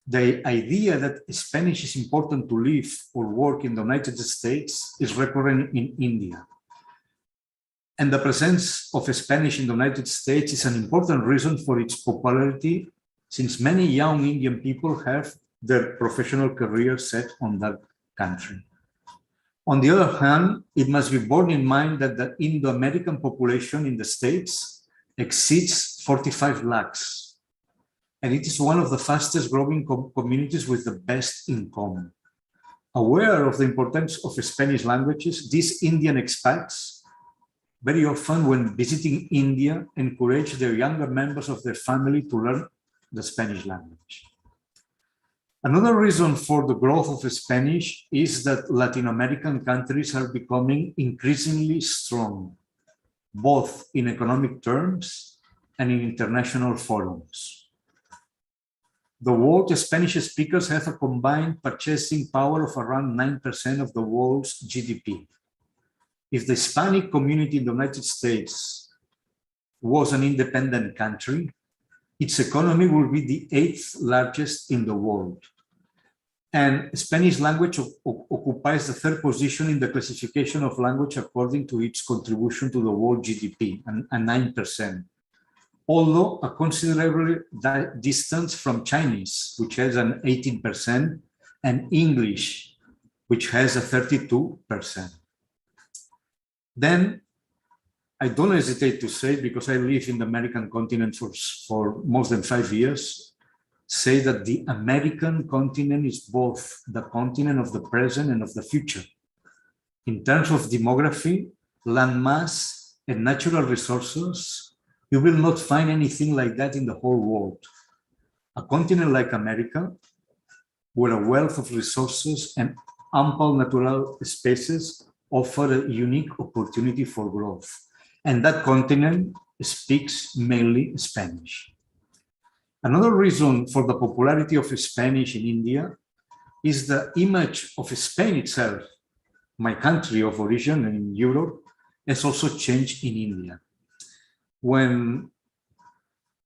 The idea that Spanish is important to live or work in the United States is recurrent in India. And the presence of Spanish in the United States is an important reason for its popularity, since many young Indian people have their professional career set on that country. On the other hand, it must be borne in mind that the Indo-American population in the States exceeds 45 lakhs. And it is one of the fastest growing communities with the best income. Aware of the importance of Spanish languages, these Indian expats, very often when visiting India, encourage their younger members of their family to learn the Spanish language. Another reason for the growth of Spanish is that Latin American countries are becoming increasingly strong, both in economic terms and in international forums. The world's Spanish speakers have a combined purchasing power of around 9% of the world's GDP. If the Hispanic community in the United States was an independent country, its economy will be the 8th largest in the world. And Spanish language occupies the 3rd position in the classification of language according to its contribution to the world GDP, and 9%. although a considerable distance from Chinese, which has an 18%, and English, which has a 32%. Then I don't hesitate to say, because I live in the American continent for more than 5 years, say that the American continent is both the continent of the present and of the future. In terms of demography, landmass, and natural resources, you will not find anything like that in the whole world. A continent like America, where a wealth of resources and ample natural spaces offer a unique opportunity for growth. And that continent speaks mainly Spanish. Another reason for the popularity of Spanish in India is the image of Spain itself. My country of origin in Europe has also changed in India. When,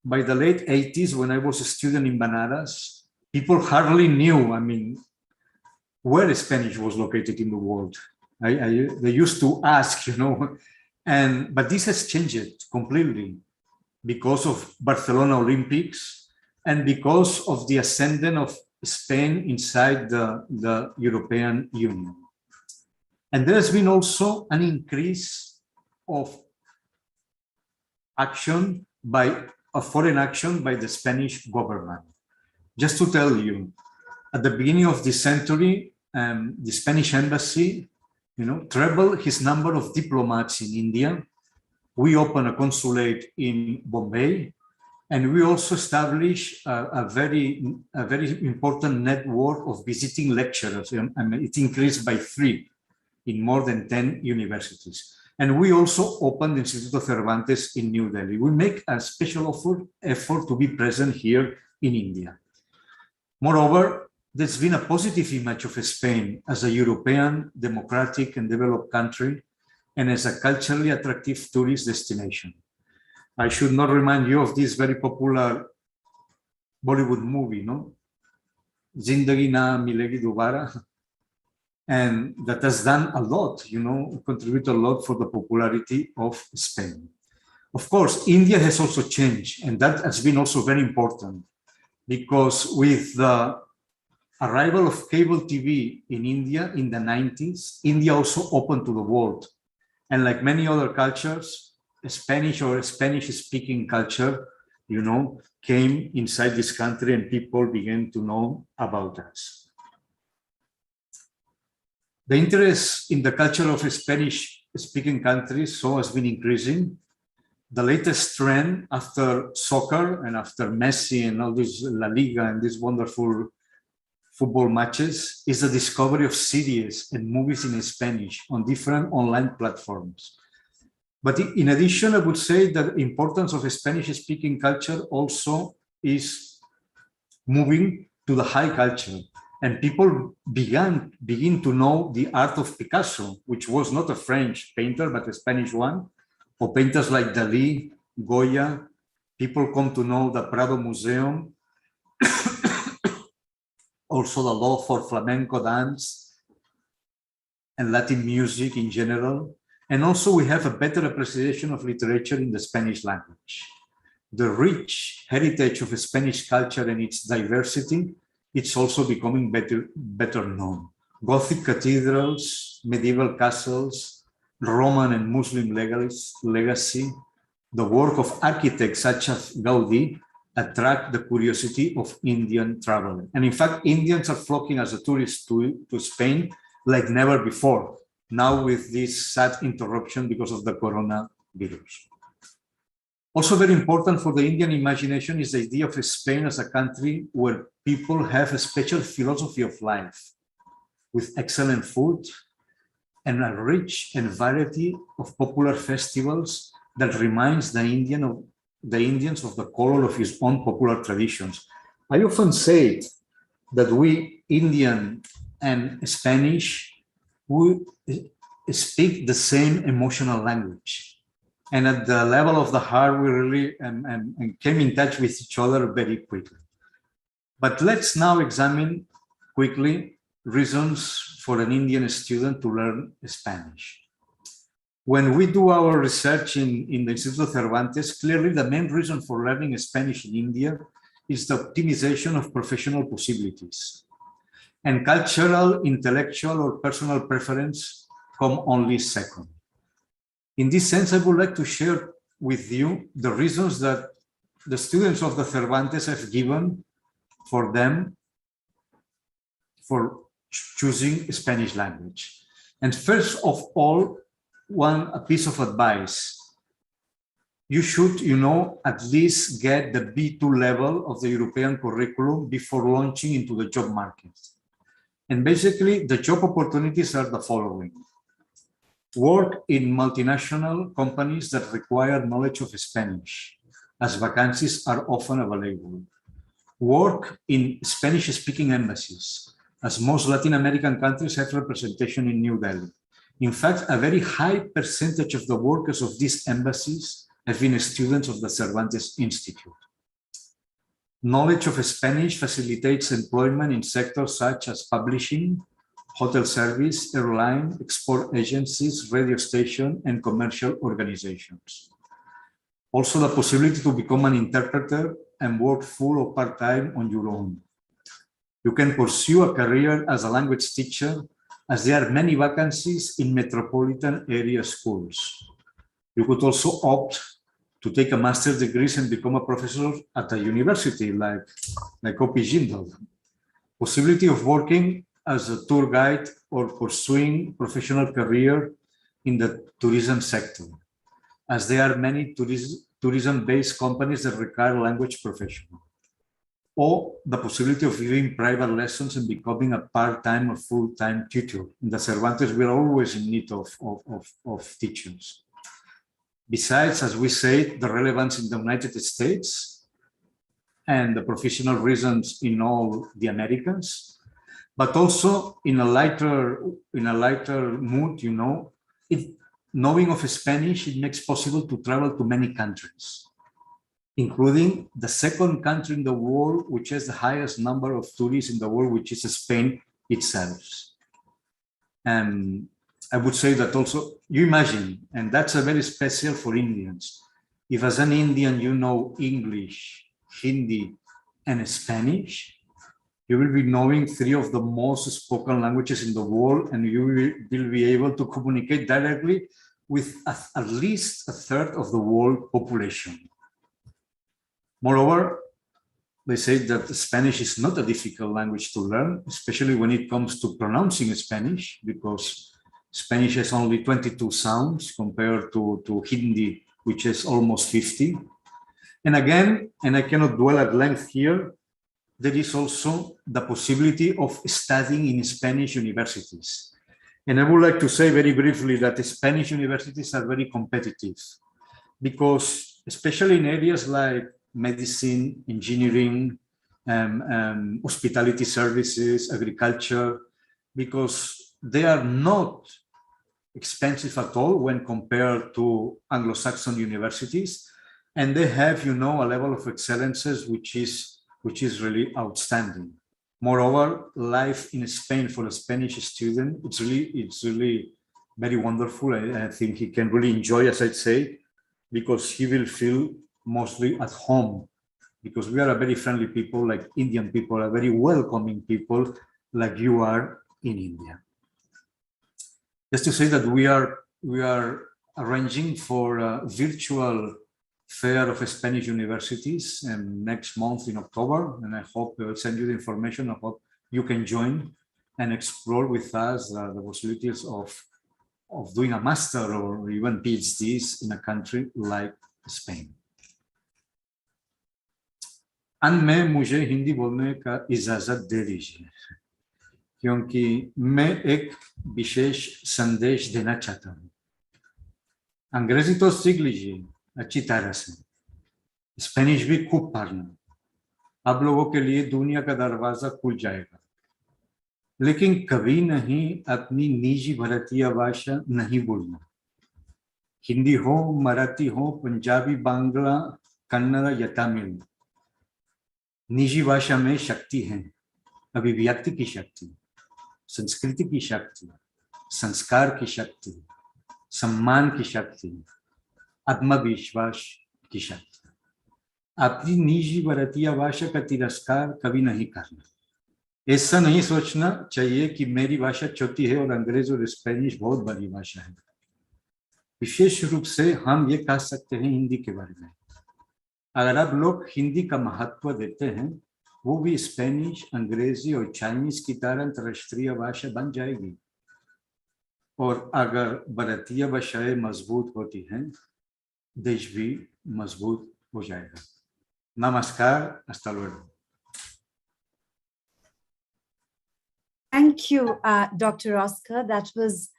by the late 80s, when I was a student in Banaras, people hardly knew, where Spanish was located in the world. They used to ask, but this has changed completely because of Barcelona Olympics and because of the ascendant of Spain inside the European Union. And there's been also an increase of action foreign action by the Spanish government. Just to tell you, at the beginning of this century, the Spanish embassy, trebled his number of diplomats in India. We opened a consulate in Bombay, and we also established a very important network of visiting lecturers. It increased by 3 in more than 10 universities. And we also opened the Instituto Cervantes in New Delhi. We make a special effort to be present here in India. Moreover, there's been a positive image of Spain as a European, democratic, and developed country, and as a culturally attractive tourist destination. I should not remind you of this very popular Bollywood movie, no? Zindagi Na Milegi Dobara, and that has done a lot, contributed a lot for the popularity of Spain. Of course, India has also changed, and that has been also very important, because with the arrival of cable TV in India in the 90s, India also opened to the world. And like many other cultures, Spanish or Spanish-speaking culture, came inside this country and people began to know about us. The interest in the culture of Spanish-speaking countries has been increasing. The latest trend after soccer and after Messi and all this La Liga and these wonderful football matches is the discovery of series and movies in Spanish on different online platforms. But in addition, I would say that the importance of a Spanish-speaking culture also is moving to the high culture. And people begin to know the art of Picasso, which was not a French painter, but a Spanish one, or painters like Dalí, Goya. People come to know the Prado Museum, also the love for flamenco dance and Latin music in general. And also we have a better appreciation of literature in the Spanish language. The rich heritage of Spanish culture and its diversity, it's also becoming better known. Gothic cathedrals, medieval castles, Roman and Muslim legacy, the work of architects such as Gaudí attract the curiosity of Indian travelers. And in fact, Indians are flocking as a tourist to Spain like never before, now with this sad interruption because of the coronavirus. Also very important for the Indian imagination is the idea of Spain as a country where people have a special philosophy of life with excellent food and a rich and variety of popular festivals that reminds the Indians of the color of his own popular traditions. I often say that we Indian and Spanish, we speak the same emotional language. And at the level of the heart, we really came in touch with each other very quickly. But let's now examine quickly reasons for an Indian student to learn Spanish. When we do our research in the Instituto Cervantes, clearly the main reason for learning Spanish in India is the optimization of professional possibilities. And cultural, intellectual, or personal preference come only second. In this sense, I would like to share with you the reasons that the students of the Cervantes have given for them for choosing Spanish language. And first of all, a piece of advice. You should, at least get the B2 level of the European curriculum before launching into the job market. And basically, the job opportunities are the following. Work in multinational companies that require knowledge of Spanish, as vacancies are often available. Work in Spanish-speaking embassies, as most Latin American countries have representation in New Delhi. In fact, a very high percentage of the workers of these embassies have been students of the Cervantes Institute. Knowledge of Spanish facilitates employment in sectors such as publishing, hotel service, airline, export agencies, radio station, and commercial organizations. Also, the possibility to become an interpreter and work full or part-time on your own. You can pursue a career as a language teacher, as there are many vacancies in metropolitan area schools. You could also opt to take a master's degree and become a professor at a university like Opi Jindal. Possibility of working as a tour guide or pursuing professional career in the tourism sector, as there are many tourism-based companies that require language professional. Or the possibility of giving private lessons and becoming a part-time or full-time tutor. In the Cervantes, we are always in need of teachers. Besides, as we say, the relevance in the United States and the professional reasons in all the Americas, but also in a lighter mood, knowing of Spanish, it makes possible to travel to many countries, including the second country in the world, which has the highest number of tourists in the world, which is Spain itself. And I would say that also, you imagine, and that's a very special for Indians. If as an Indian, you know English, Hindi, and Spanish, you will be knowing 3 of the most spoken languages in the world, and you will be able to communicate directly with at least a third of the world population. Moreover, they say that Spanish is not a difficult language to learn, especially when it comes to pronouncing Spanish, because Spanish has only 22 sounds compared to Hindi, which is almost 50. And again, and I cannot dwell at length here, there is also the possibility of studying in Spanish universities. And I would like to say very briefly that the Spanish universities are very competitive, because especially in areas like medicine, engineering, hospitality services, agriculture, because they are not expensive at all when compared to Anglo-Saxon universities, and they have, a level of excellences which is really outstanding. Moreover, life in Spain for a Spanish student, it's really very wonderful. I think he can really enjoy, as I say, because he will feel mostly at home, because we are a very friendly people, like Indian people, are very welcoming people, like you are in India. Just to say that we are arranging for a virtual fair of Spanish universities next month in October, and I hope I will send you the information. I hope you can join and explore with us the possibilities of doing a master or even PhDs in a country like Spain. अन में मुझे हिंदी बोलने का इजाजत दे दीजिए, क्योंकि मैं एक विशेष संदेश देना चाहता हूँ। अंग्रेजी तो सीख लीजिए अच्छी तरह से, स्पेनिश भी खूब पढ़ना, आप लोगों के लिए दुनिया का दरवाजा खुल जाएगा, लेकिन कभी नहीं अपनी निजी भारतीय भाषा नहीं भूलना। हिंदी हो, मराठी हो, पंजाबी, बांग्ला, कन्नड़ या तमिल, निजी भाषा में शक्ति है, अभिव्यक्ति की शक्ति, संस्कृति की शक्ति, संस्कार की शक्ति, सम्मान की शक्ति, आत्मविश्वास की शक्ति। अपनी निजी भारतीय भाषा का तिरस्कार कभी नहीं करना। ऐसा नहीं सोचना चाहिए कि मेरी भाषा छोटी है और अंग्रेजी और स्पेनिश बहुत बड़ी भाषा है। विशेष रूप से हम ये कह सकते हैं हिंदी के बारे में। अगर आप लोग हिंदी का महत्व देते हैं, वो भी स्पेनिश, अंग्रेजी और चाइनीज की तरह अंतर्राष्ट्रीय भाषा बन जाएगी। और अगर भारतीय भाषाएं मजबूत होती हैं, देश भी मजबूत हो जाएगा। नमस्कार, hasta luego. Thank you, Dr. Oscar. That was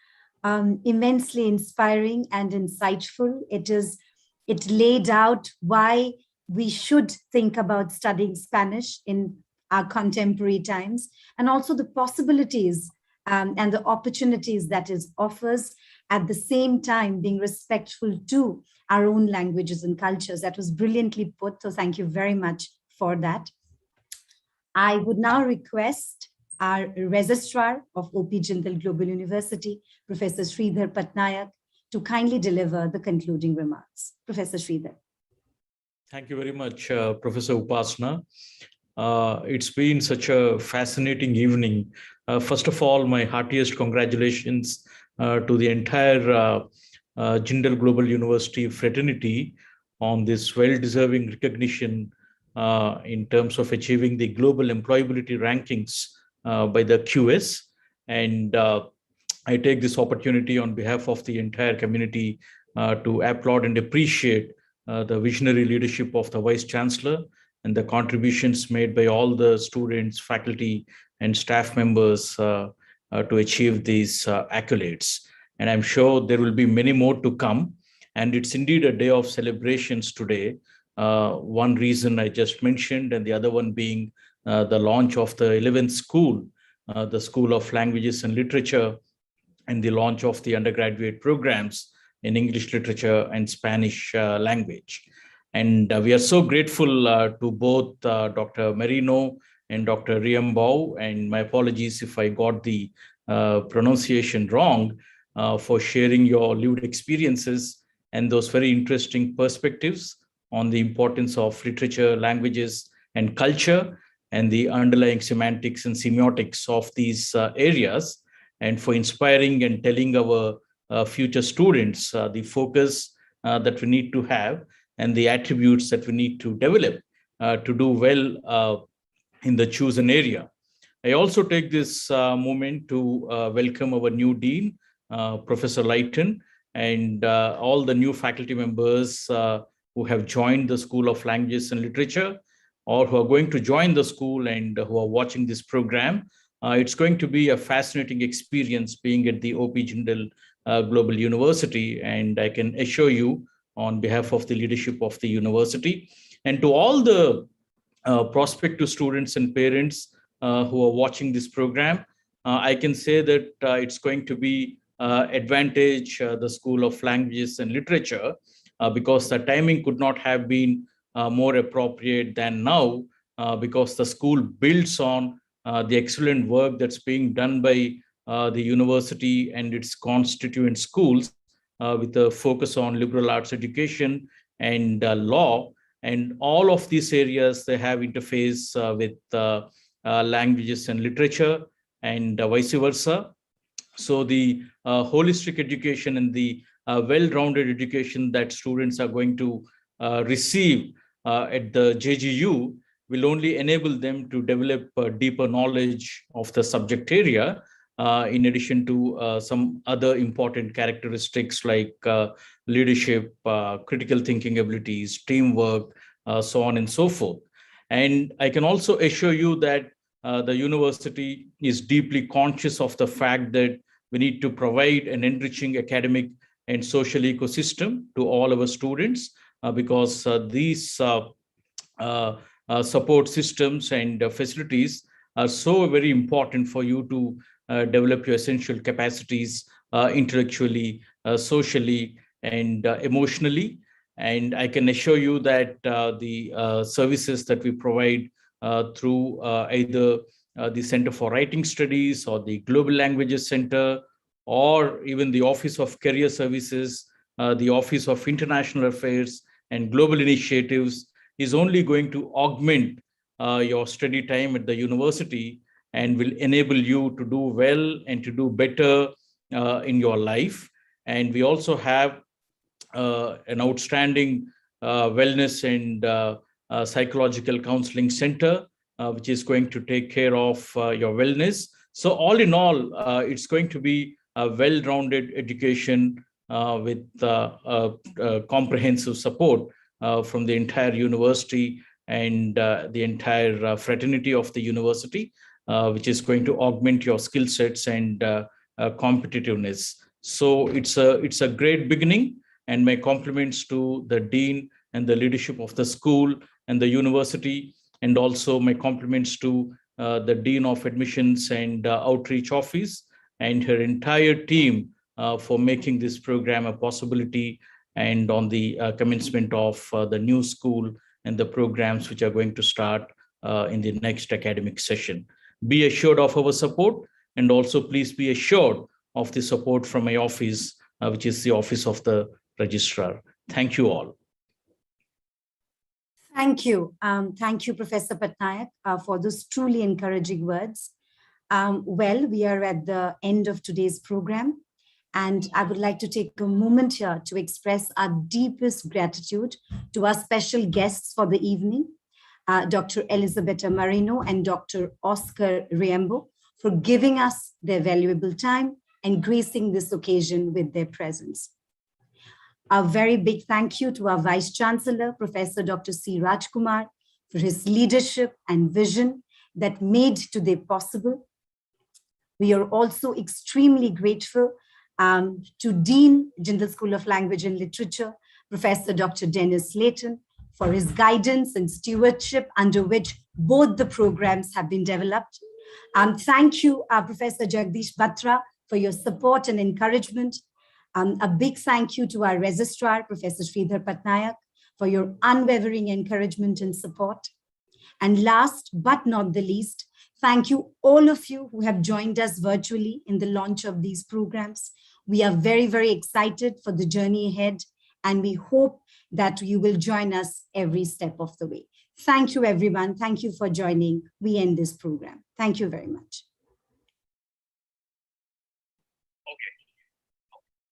immensely inspiring and insightful. It laid out why we should think about studying Spanish in our contemporary times, and also the possibilities and the opportunities that it offers, at the same time being respectful to our own languages and cultures. That was brilliantly put. So thank you very much for that. I would now request our registrar of OP Jindal Global University, Professor Sridhar Patnaik, to kindly deliver the concluding remarks. Professor Sridhar. Thank you very much, Professor Upasana. It's been such a fascinating evening. First of all, my heartiest congratulations to the entire Jindal Global University fraternity on this well-deserving recognition in terms of achieving the global employability rankings by the QS. And I take this opportunity on behalf of the entire community to applaud and appreciate the visionary leadership of the Vice Chancellor and the contributions made by all the students, faculty, and staff members to achieve these accolades. And I'm sure there will be many more to come. And it's indeed a day of celebrations today. One reason I just mentioned, and the other one being the launch of the 11th school, the School of Languages and Literature, and the launch of the undergraduate programs in English literature and Spanish language. And we are so grateful to both Dr. Mourinho and Dr. Riambau, and my apologies if I got the pronunciation wrong, for sharing your lived experiences and those very interesting perspectives on the importance of literature, languages, and culture, and the underlying semantics and semiotics of these areas, and for inspiring and telling our future students the focus that we need to have and the attributes that we need to develop to do well in the chosen area. I also take this moment to welcome our new Dean, Professor Lighton, and all the new faculty members who have joined the School of Languages and Literature, or who are going to join the school and who are watching this program. It's going to be a fascinating experience being at the OP Jindal Global University, and I can assure you on behalf of the leadership of the university, and to all the prospective students and parents who are watching this program, I can say that it's going to be advantage the School of Languages and Literature, because the timing could not have been more appropriate than now, because the school builds on the excellent work that's being done by the university and its constituent schools, with a focus on liberal arts education and law. And all of these areas, they have interface with languages and literature, and vice versa. So the holistic education and the well-rounded education that students are going to receive at the JGU will only enable them to develop deeper knowledge of the subject area, in addition to some other important characteristics like leadership, critical thinking abilities, teamwork, so on and so forth. And I can also assure you that the university is deeply conscious of the fact that we need to provide an enriching academic and social ecosystem to all our students, because these support systems and facilities are so very important for you to develop your essential capacities intellectually, socially, and emotionally. And I can assure you that the services that we provide through either the Center for Writing Studies or the Global Languages Center, or even the Office of Career Services, the Office of International Affairs and Global Initiatives is only going to augment your study time at the university and will enable you to do well and to do better in your life. And we also have an outstanding wellness and psychological counseling center, which is going to take care of your wellness. So all in all, it's going to be a well-rounded education with comprehensive support from the entire university and the entire fraternity of the university, which is going to augment your skill sets and competitiveness. So it's a great beginning, and my compliments to the dean and the leadership of the school and the university, and also my compliments to the Dean of Admissions and Outreach Office and her entire team for making this program a possibility, and on the commencement of the new school and the programs which are going to start in the next academic session. Be assured of our support, and also please be assured of the support from my office, which is the Office of the Registrar. Thank you all. Thank you. Thank you, Professor Patnaik, for those truly encouraging words. Well, we are at the end of today's program, and I would like to take a moment here to express our deepest gratitude to our special guests for the evening, Dr. Elisabetta Mourinho and Dr. Oscar Riembo, for giving us their valuable time and gracing this occasion with their presence. A very big thank you to our Vice Chancellor, Professor Dr. C. Rajkumar, for his leadership and vision that made today possible. We are also extremely grateful to Dean, Jindal School of Language and Literature, Professor Dr. Dennis Layton, for his guidance and stewardship under which both the programs have been developed. Thank you, Professor Jagdish Batra, for your support and encouragement. A big thank you to our registrar, Professor Sridhar Patnaik, for your unwavering encouragement and support. And last but not the least, thank you all of you who have joined us virtually in the launch of these programs. We are very, very excited for the journey ahead, and we hope that you will join us every step of the way. Thank you, everyone. Thank you for joining. We end this program. Thank you very much.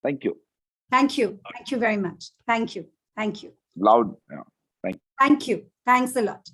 Thank you. Thank you. Thank you very much. Thank you. Thank you. Loud. Yeah. Thank you. Thanks a lot.